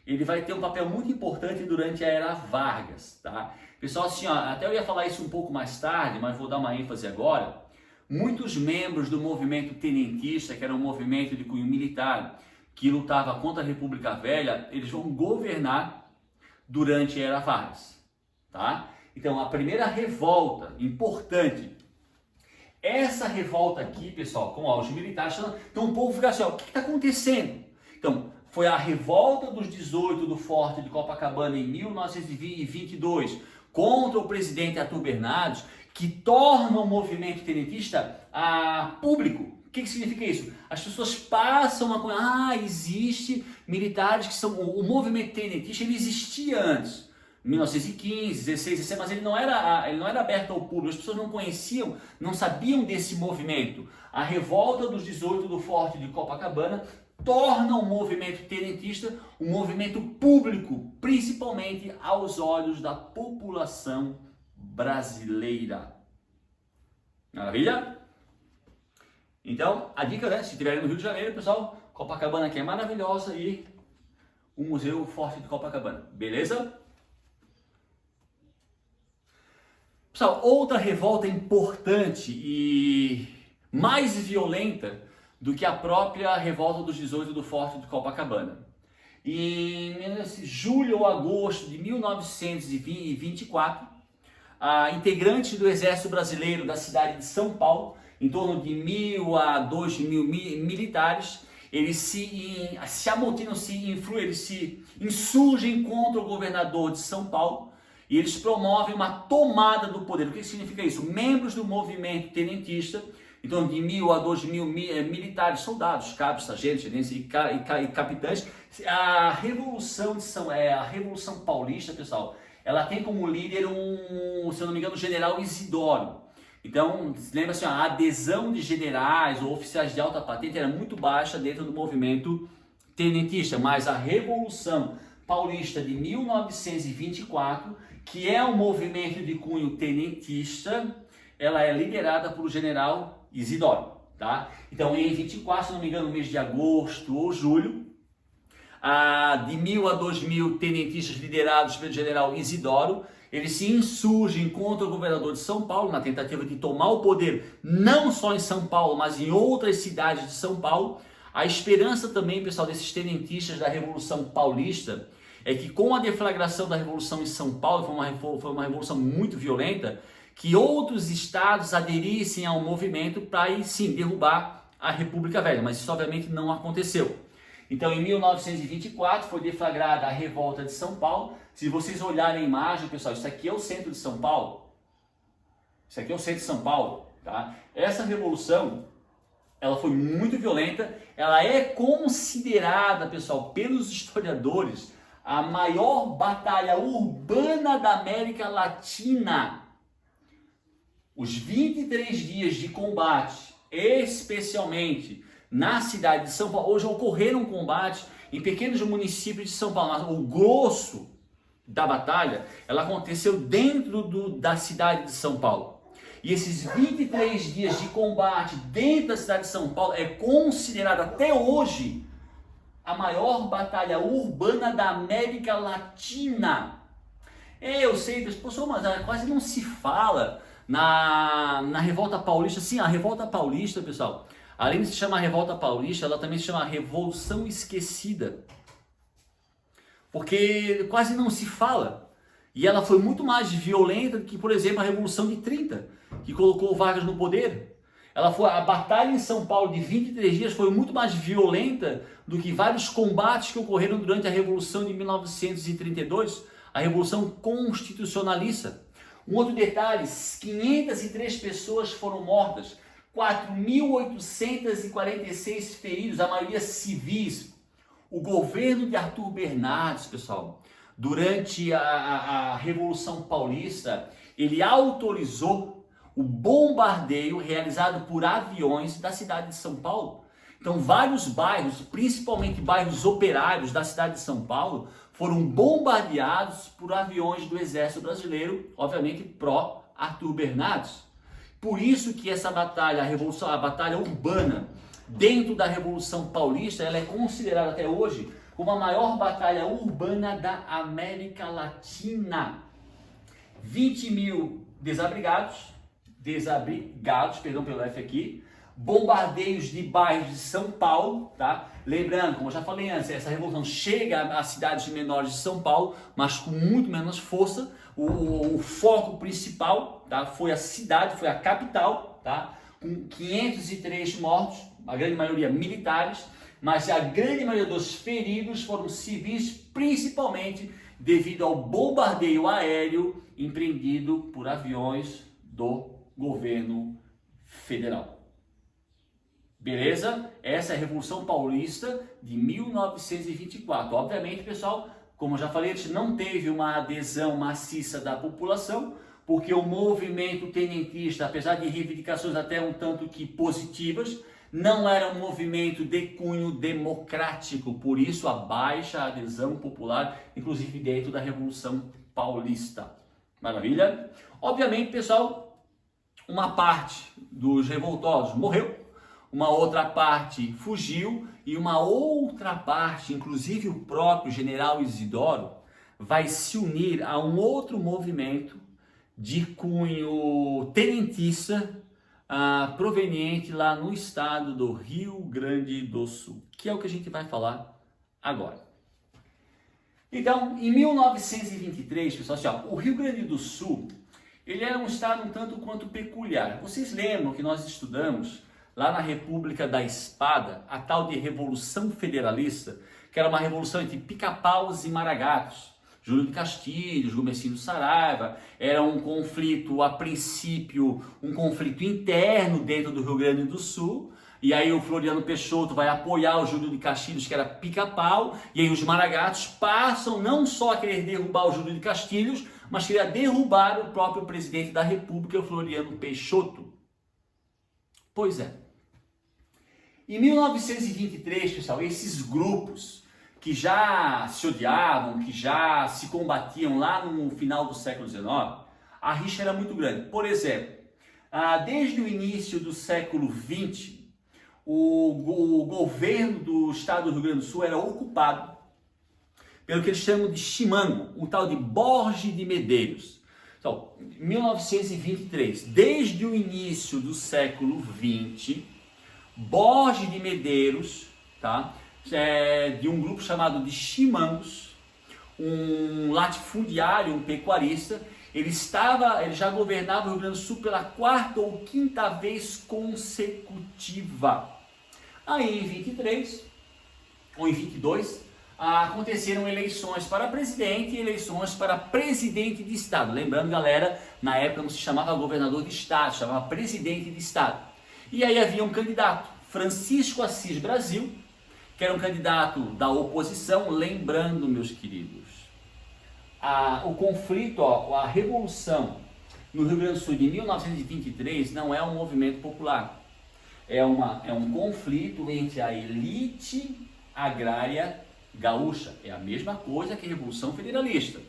ele vai ter um papel muito importante durante a Era Vargas, tá? Pessoal, assim, ó, até eu ia falar isso um pouco mais tarde, mas vou dar uma ênfase agora. Muitos membros do movimento tenentista, que era um movimento de cunho militar, que lutava contra a República Velha, eles vão governar durante a Era Vargas, tá? Então, a primeira revolta importante, essa revolta aqui, pessoal, com os militares, então o povo fica assim, ó, o que está acontecendo? Então, foi a revolta dos 18 do Forte de Copacabana em 1922 contra o presidente Arthur Bernardes, que torna o movimento tenentista público. O que significa isso? As pessoas passam a existe militares que são... O movimento tenentista, ele existia antes, 1915, 16, 17, mas ele não era aberto ao público, as pessoas não conheciam, não sabiam desse movimento. A revolta dos 18 do Forte de Copacabana torna o movimento tenentista um movimento público, principalmente aos olhos da população brasileira. Maravilha? Então, a dica, né? Se estiverem no Rio de Janeiro, pessoal, Copacabana aqui é maravilhosa e o Museu Forte de Copacabana. Beleza? Pessoal, outra revolta importante e mais violenta do que a própria revolta dos 18 do Forte de Copacabana. Em julho ou agosto de 1924, integrantes do Exército Brasileiro da cidade de São Paulo, em torno de 1.000 a 2.000 militares, eles se amotinam, eles se insurgem contra o governador de São Paulo e eles promovem uma tomada do poder. O que significa isso? Membros do movimento tenentista, em torno de 1.000 a 2.000 militares, soldados, cabos, sargentos, tenentes e capitães. A Revolução Paulista, pessoal, ela tem como líder se eu não me engano, o general Isidoro. Então, lembra-se, a adesão de generais ou oficiais de alta patente era muito baixa dentro do movimento tenentista, mas a Revolução Paulista de 1924, que é um movimento de cunho tenentista, ela é liderada pelo general Isidoro, tá? Então, em 24, se não me engano, no mês de agosto ou julho, de 1.000 a 2.000 tenentistas liderados pelo general Isidoro, eles se insurgem contra o governador de São Paulo na tentativa de tomar o poder não só em São Paulo, mas em outras cidades de São Paulo. A esperança também, pessoal, desses tenentistas da Revolução Paulista é que com a deflagração da Revolução em São Paulo, foi uma revolução muito violenta, que outros estados aderissem ao movimento para aí sim derrubar a República Velha, mas isso obviamente não aconteceu. Então, em 1924 foi deflagrada a revolta de São Paulo. Se vocês olharem a imagem, pessoal, isso aqui é o centro de São Paulo. Isso aqui é o centro de São Paulo, tá? Essa revolução, ela foi muito violenta. Ela é considerada, pessoal, pelos historiadores, a maior batalha urbana da América Latina. Os 23 dias de combate, especialmente na cidade de São Paulo, hoje ocorreram combates em pequenos municípios de São Paulo, mas o grosso da batalha, ela aconteceu dentro da cidade de São Paulo. E esses 23 dias de combate dentro da cidade de São Paulo é considerado até hoje a maior batalha urbana da América Latina. Eu sei, professor, mas quase não se fala na Revolta Paulista. Sim, a Revolta Paulista, pessoal, além de se chamar Revolta Paulista, ela também se chama Revolução Esquecida. Porque quase não se fala. E ela foi muito mais violenta do que, por exemplo, a Revolução de 30, que colocou Vargas no poder. A batalha em São Paulo de 23 dias foi muito mais violenta do que vários combates que ocorreram durante a Revolução de 1932, a Revolução Constitucionalista. Um outro detalhe, 503 pessoas foram mortas, 4.846 feridos, a maioria civis. O governo de Arthur Bernardes, pessoal, durante a Revolução Paulista, ele autorizou o bombardeio realizado por aviões da cidade de São Paulo. Então, vários bairros, principalmente bairros operários da cidade de São Paulo, foram bombardeados por aviões do Exército Brasileiro, obviamente pró-Arthur Bernardes. Por isso que essa batalha, a batalha urbana, dentro da Revolução Paulista, ela é considerada até hoje como a maior batalha urbana da América Latina. 20.000 desabrigados, perdão pelo F aqui, bombardeios de bairros de São Paulo, tá? Lembrando, como eu já falei antes, essa revolução chega às cidades menores de São Paulo, mas com muito menos força. O foco principal, tá, foi a cidade, foi a capital, tá, com 503 mortos, a grande maioria militares, mas a grande maioria dos feridos foram civis, principalmente devido ao bombardeio aéreo empreendido por aviões do governo federal. Beleza? Essa é a Revolução Paulista de 1924. Obviamente, pessoal, como eu já falei, a gente não teve uma adesão maciça da população, porque o movimento tenentista, apesar de reivindicações até um tanto que positivas, não era um movimento de cunho democrático, por isso a baixa adesão popular, inclusive dentro da Revolução Paulista. Maravilha? Obviamente, pessoal, uma parte dos revoltosos morreu, uma outra parte fugiu e uma outra parte, inclusive o próprio general Isidoro, vai se unir a um outro movimento de cunho tenentista, proveniente lá no estado do Rio Grande do Sul, que é o que a gente vai falar agora. Então, em 1923, pessoal, assim, ó, o Rio Grande do Sul, ele era um estado um tanto quanto peculiar. Vocês lembram que nós estudamos lá na República da Espada, a tal de Revolução Federalista, que era uma revolução entre pica-paus e maragatos. Júlio de Castilhos, Gomercindo Saraiva, era um conflito, a princípio, um conflito interno dentro do Rio Grande do Sul, e aí o Floriano Peixoto vai apoiar o Júlio de Castilhos, que era pica-pau, e aí os maragatos passam não só a querer derrubar o Júlio de Castilhos, mas querer derrubar o próprio presidente da República, o Floriano Peixoto. Pois é. Em 1923, pessoal, esses grupos que já se odiavam, que já se combatiam lá no final do século XIX, a rixa era muito grande. Por exemplo, desde o início do século XX, o governo do estado do Rio Grande do Sul era ocupado pelo que eles chamam de chimango, um tal de Borges de Medeiros. Então, 1923, desde o início do século XX, Borges de Medeiros, tá? De um grupo chamado de chimangos, um latifundiário, um pecuarista, ele já governava o Rio Grande do Sul pela quarta ou quinta vez consecutiva. Aí em 23 ou em 22 aconteceram eleições para presidente e eleições para presidente de estado. Lembrando, galera, na época não se chamava governador de estado, se chamava presidente de estado. E aí havia um candidato, Francisco Assis Brasil, que era um candidato da oposição. Lembrando, meus queridos, o conflito, a revolução no Rio Grande do Sul de 1923 não é um movimento popular, é um conflito entre a elite agrária gaúcha, é a mesma coisa que a Revolução Federalista,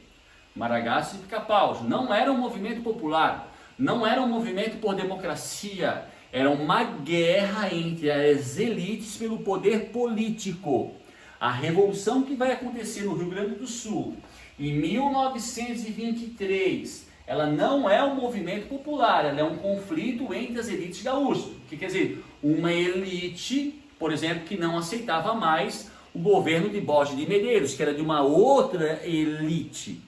maragatos e pica-paus, não era um movimento popular, não era um movimento por democracia, era uma guerra entre as elites pelo poder político. A revolução que vai acontecer no Rio Grande do Sul em 1923, ela não é um movimento popular, ela é um conflito entre as elites gaúchas. O que quer dizer? Uma elite, por exemplo, que não aceitava mais o governo de Borges de Medeiros, que era de uma outra elite.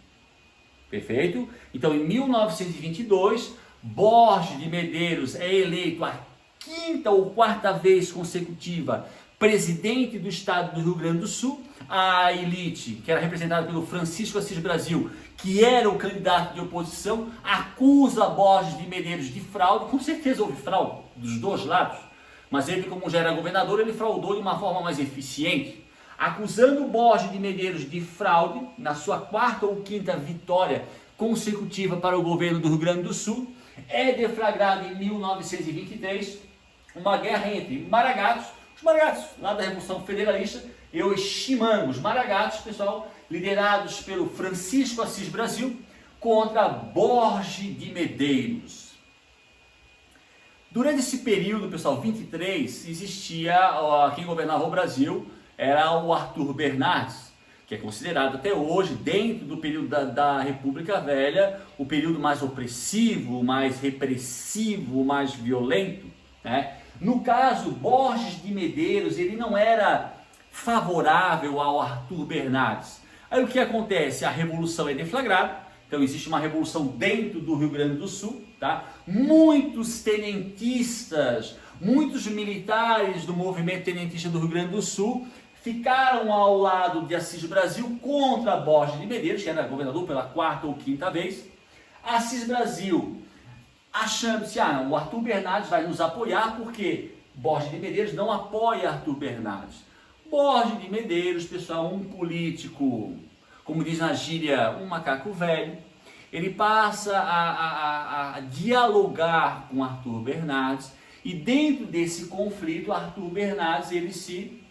Perfeito? Então, em 1922, Borges de Medeiros é eleito a quinta ou quarta vez consecutiva presidente do estado do Rio Grande do Sul. A elite, que era representada pelo Francisco Assis Brasil, que era o candidato de oposição, acusa Borges de Medeiros de fraude. Com certeza houve fraude dos dois lados, mas ele, como já era governador, ele fraudou de uma forma mais eficiente, acusando Borges de Medeiros de fraude na sua quarta ou quinta vitória consecutiva para o governo do Rio Grande do Sul. É deflagrada em 1923 uma guerra entre maragatos, os maragatos lá da Revolução Federalista, e os chimangos, maragatos, pessoal, liderados pelo Francisco Assis Brasil, contra Borges de Medeiros. Durante esse período, pessoal, 23, existia, quem governava o Brasil era o Arthur Bernardes, que é considerado até hoje, dentro do período da República Velha, o período mais opressivo, mais repressivo, mais violento, né? No caso, Borges de Medeiros, ele não era favorável ao Arthur Bernardes. Aí o que acontece? A revolução é deflagrada, então existe uma revolução dentro do Rio Grande do Sul, tá? Muitos tenentistas, muitos militares do movimento tenentista do Rio Grande do Sul ficaram ao lado de Assis Brasil contra Borges de Medeiros, que era governador pela quarta ou quinta vez. Assis Brasil, achando-se, o Arthur Bernardes vai nos apoiar, porque Borges de Medeiros não apoia Arthur Bernardes. Borges de Medeiros, pessoal, um político, como diz na gíria, um macaco velho. Ele passa a dialogar com Arthur Bernardes e dentro desse conflito, Arthur Bernardes ele se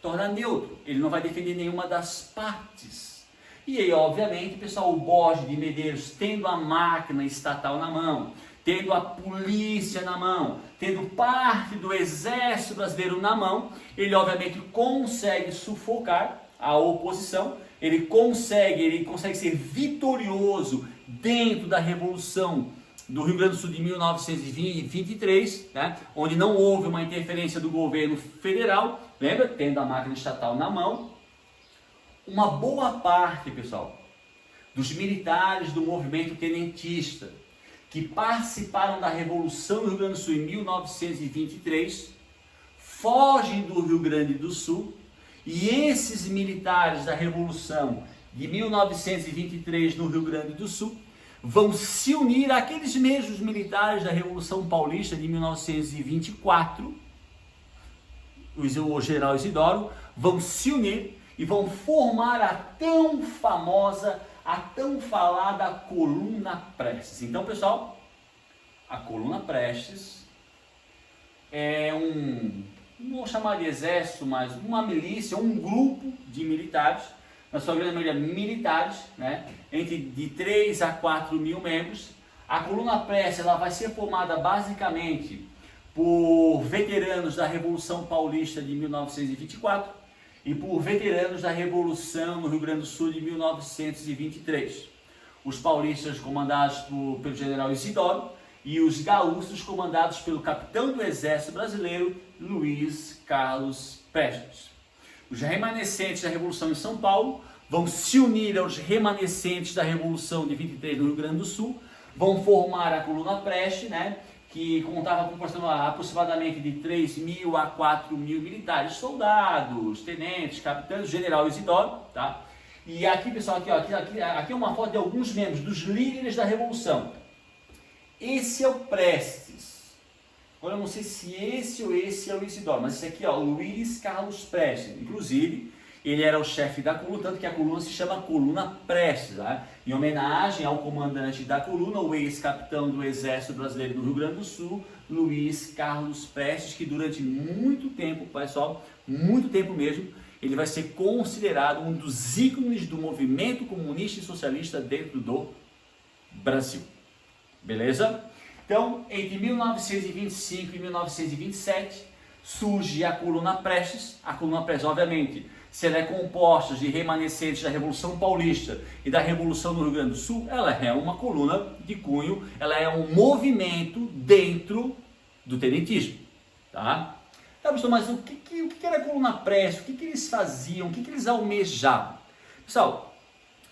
torna neutro, ele não vai defender nenhuma das partes. E aí, obviamente, pessoal, o Borges de Medeiros tendo a máquina estatal na mão, tendo a polícia na mão, tendo parte do exército brasileiro na mão, ele obviamente consegue sufocar a oposição, ele consegue ser vitorioso dentro da Revolução do Rio Grande do Sul de 1923, né, onde não houve uma interferência do governo federal, lembra? Tendo a máquina estatal na mão. Uma boa parte, pessoal, dos militares do movimento tenentista que participaram da Revolução do Rio Grande do Sul em 1923 fogem do Rio Grande do Sul, e esses militares da Revolução de 1923 no Rio Grande do Sul vão se unir àqueles mesmos militares da Revolução Paulista de 1924, o general Isidoro, vão se unir e vão formar a tão famosa, a tão falada Coluna Prestes. Então, pessoal, a Coluna Prestes é não vou chamar de exército, mas uma milícia, um grupo de militares, na sua grande maioria militares, né, de 3 a 4 mil membros. A Coluna Prestes ela vai ser formada basicamente por veteranos da Revolução Paulista de 1924 e por veteranos da Revolução no Rio Grande do Sul de 1923. Os paulistas comandados pelo general Isidoro e os gaúchos comandados pelo capitão do Exército Brasileiro, Luiz Carlos Prestes. Os remanescentes da Revolução em São Paulo vão se unir aos remanescentes da Revolução de 23 no Rio Grande do Sul, vão formar a Coluna Prestes, né, que contava com aproximadamente de 3 mil a 4 mil militares, soldados, tenentes, capitães, o general Isidoro, tá? E aqui, pessoal, aqui é uma foto de alguns membros, dos líderes da Revolução. Esse é o Prestes. Agora eu não sei se esse ou esse é o Isidoro, mas esse aqui, ó, Luiz Carlos Prestes. Inclusive, ele era o chefe da coluna, tanto que a coluna se chama Coluna Prestes, né? Em homenagem ao comandante da coluna, o ex-capitão do Exército Brasileiro do Rio Grande do Sul, Luiz Carlos Prestes, que durante muito tempo, pessoal, muito tempo mesmo, ele vai ser considerado um dos ícones do movimento comunista e socialista dentro do Brasil. Beleza? Então, entre 1925 e 1927, surge a Coluna Prestes. A Coluna Prestes, obviamente, se ela é composta de remanescentes da Revolução Paulista e da Revolução do Rio Grande do Sul, ela é uma coluna de cunho, ela é um movimento dentro do tenentismo. Tá? Então, pessoal, mas o que era a Coluna Prestes? O que eles faziam? O que eles almejavam? Pessoal,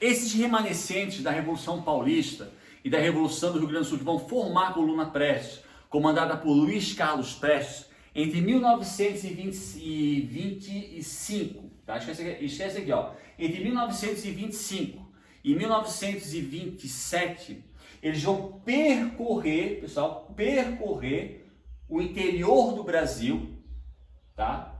esses remanescentes da Revolução Paulista e da Revolução do Rio Grande do Sul, que vão formar a Coluna Prestes, comandada por Luiz Carlos Prestes, entre 1925, tá? Esquece aqui, ó. Entre 1925 e 1927, eles vão percorrer, pessoal, o interior do Brasil, tá?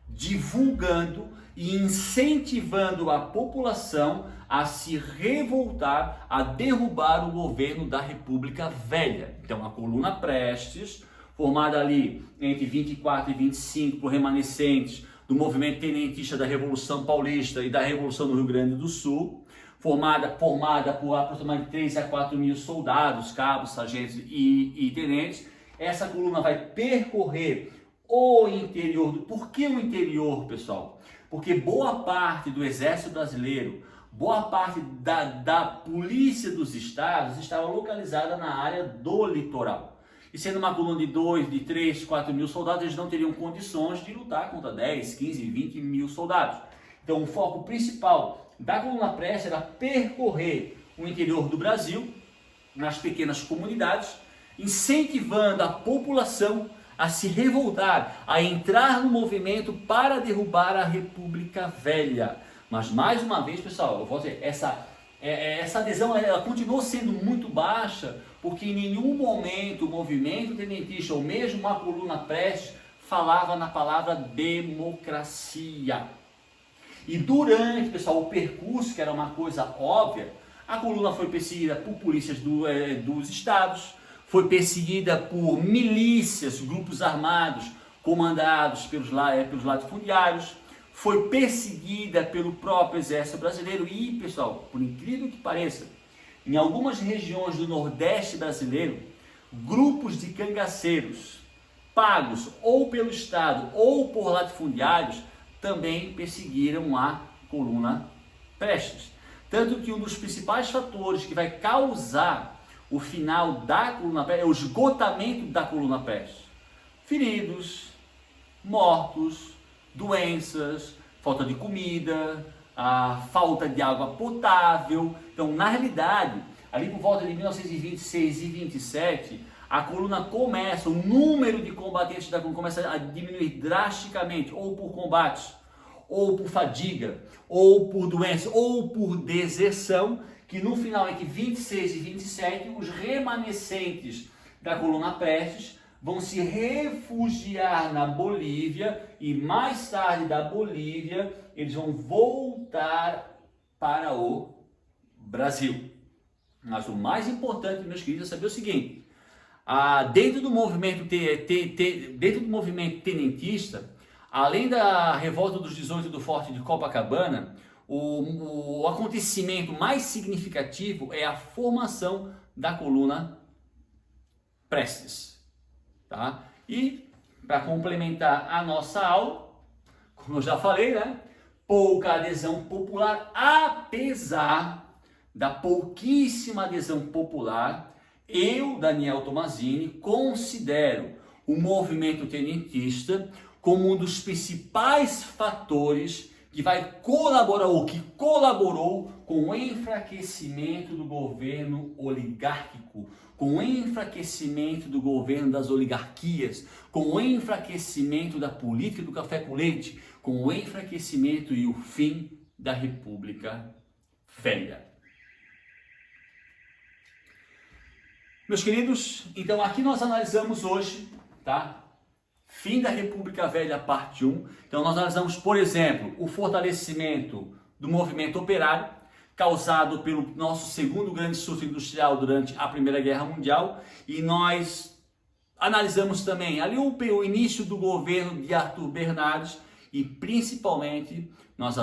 Divulgando e incentivando a população a se revoltar, a derrubar o governo da República Velha. Então, a Coluna Prestes, formada ali entre 24 e 25 por remanescentes do movimento tenentista da Revolução Paulista e da Revolução do Rio Grande do Sul, formada por aproximadamente 3 a 4 mil soldados, cabos, sargentos e tenentes. Essa coluna vai percorrer o interior. Por que o interior, pessoal? Porque boa parte do Exército Brasileiro, boa parte da polícia dos estados estava localizada na área do litoral. E sendo uma coluna de 2, de 3, 4 mil soldados, eles não teriam condições de lutar contra 10, 15, 20 mil soldados. Então o foco principal da Coluna Prestes era percorrer o interior do Brasil, nas pequenas comunidades, incentivando a população a se revoltar, a entrar no movimento para derrubar a República Velha. Mas mais uma vez, pessoal, eu vou dizer, essa adesão ela continuou sendo muito baixa, porque em nenhum momento o movimento tenentista, ou mesmo a Coluna Prestes, falava na palavra democracia. E durante, pessoal, o percurso, que era uma coisa óbvia, a coluna foi perseguida por polícias dos estados, foi perseguida por milícias, grupos armados, comandados pelos latifundiários, foi perseguida pelo próprio exército brasileiro e, pessoal, por incrível que pareça, em algumas regiões do Nordeste brasileiro, grupos de cangaceiros, pagos ou pelo Estado ou por latifundiários, também perseguiram a coluna Prestes. Tanto que um dos principais fatores que vai causar o final da coluna Prestes é o esgotamento da coluna Prestes. Feridos, mortos, doenças, falta de comida, a falta de água potável. Então, na realidade, ali por volta de 1926 e 27, a coluna começa, o número de combatentes da coluna começa a diminuir drasticamente, ou por combates, ou por fadiga, ou por doença, ou por deserção, que no final entre 26 e 27, os remanescentes da coluna Prestes vão se refugiar na Bolívia e mais tarde da Bolívia eles vão voltar para o Brasil. Mas o mais importante, meus queridos, é saber o seguinte: dentro do movimento tenentista, além da revolta dos 18 do Forte de Copacabana, o acontecimento mais significativo é a formação da coluna Prestes. Tá? E, para complementar a nossa aula, como eu já falei, né? Pouca adesão popular, apesar da pouquíssima adesão popular, eu, Daniel Tomazini, considero o movimento tenentista como um dos principais fatores que vai colaborar, ou que colaborou com o enfraquecimento do governo oligárquico, com o enfraquecimento do governo das oligarquias, com o enfraquecimento da política do café com leite, com o enfraquecimento e o fim da República Velha. Meus queridos, então aqui nós analisamos hoje, tá? Fim da República Velha, parte 1. Então nós analisamos, por exemplo, o fortalecimento do movimento operário, causado pelo nosso segundo grande surto industrial durante a Primeira Guerra Mundial, e nós analisamos também ali o início do governo de Arthur Bernardes, e principalmente nós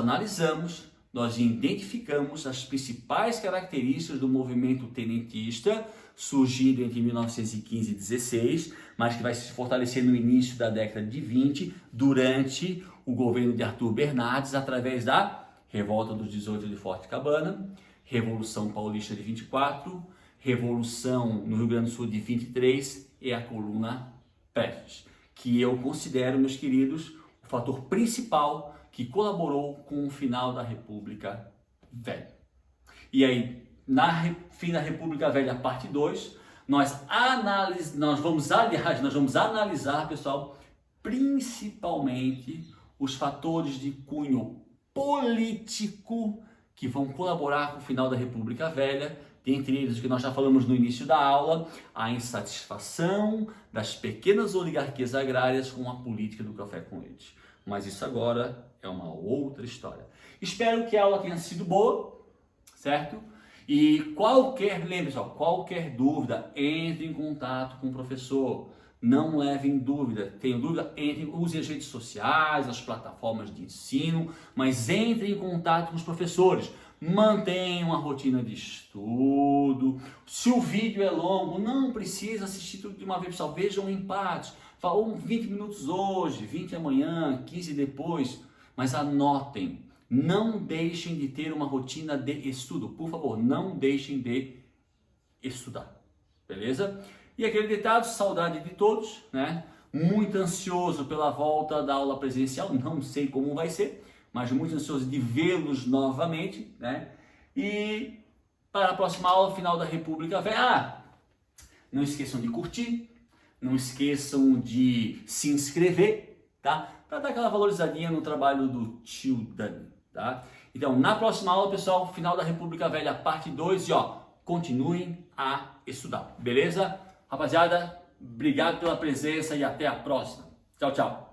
identificamos as principais características do movimento tenentista, surgido entre 1915 e 16, mas que vai se fortalecer no início da década de 20, durante o governo de Arthur Bernardes, através da Revolta dos 18 de Forte Cabana, Revolução Paulista de 24, Revolução no Rio Grande do Sul de 23 e a coluna Prestes, que eu considero, meus queridos, o fator principal que colaborou com o final da República Velha. E aí, fim da República Velha, parte 2, nós vamos analisar, pessoal, principalmente os fatores de cunho político que vão colaborar com o final da República Velha, dentre eles o que nós já falamos no início da aula, a insatisfação das pequenas oligarquias agrárias com a política do café com leite. Mas isso agora é uma outra história. Espero que a aula tenha sido boa, certo? E qualquer dúvida, entre em contato com o professor. Não levem dúvida. Tenham dúvida, usem as redes sociais, as plataformas de ensino, mas entre em contato com os professores. Mantenham uma rotina de estudo. Se o vídeo é longo, não precisa assistir tudo de uma vez, pessoal. Vejam em partes. Falam 20 minutos hoje, 20 amanhã, 15 depois, mas anotem. Não deixem de ter uma rotina de estudo. Por favor, não deixem de estudar. Beleza? E aquele ditado, saudade de todos, né? Muito ansioso pela volta da aula presencial, não sei como vai ser, mas muito ansioso de vê-los novamente, né? E para a próxima aula, final da República Velha, não esqueçam de curtir, não esqueçam de se inscrever, tá? Para dar aquela valorizadinha no trabalho do tio Dani, tá? Então, na próxima aula, pessoal, final da República Velha, parte 2, e continuem a estudar, beleza? Rapaziada, obrigado pela presença e até a próxima. Tchau, tchau.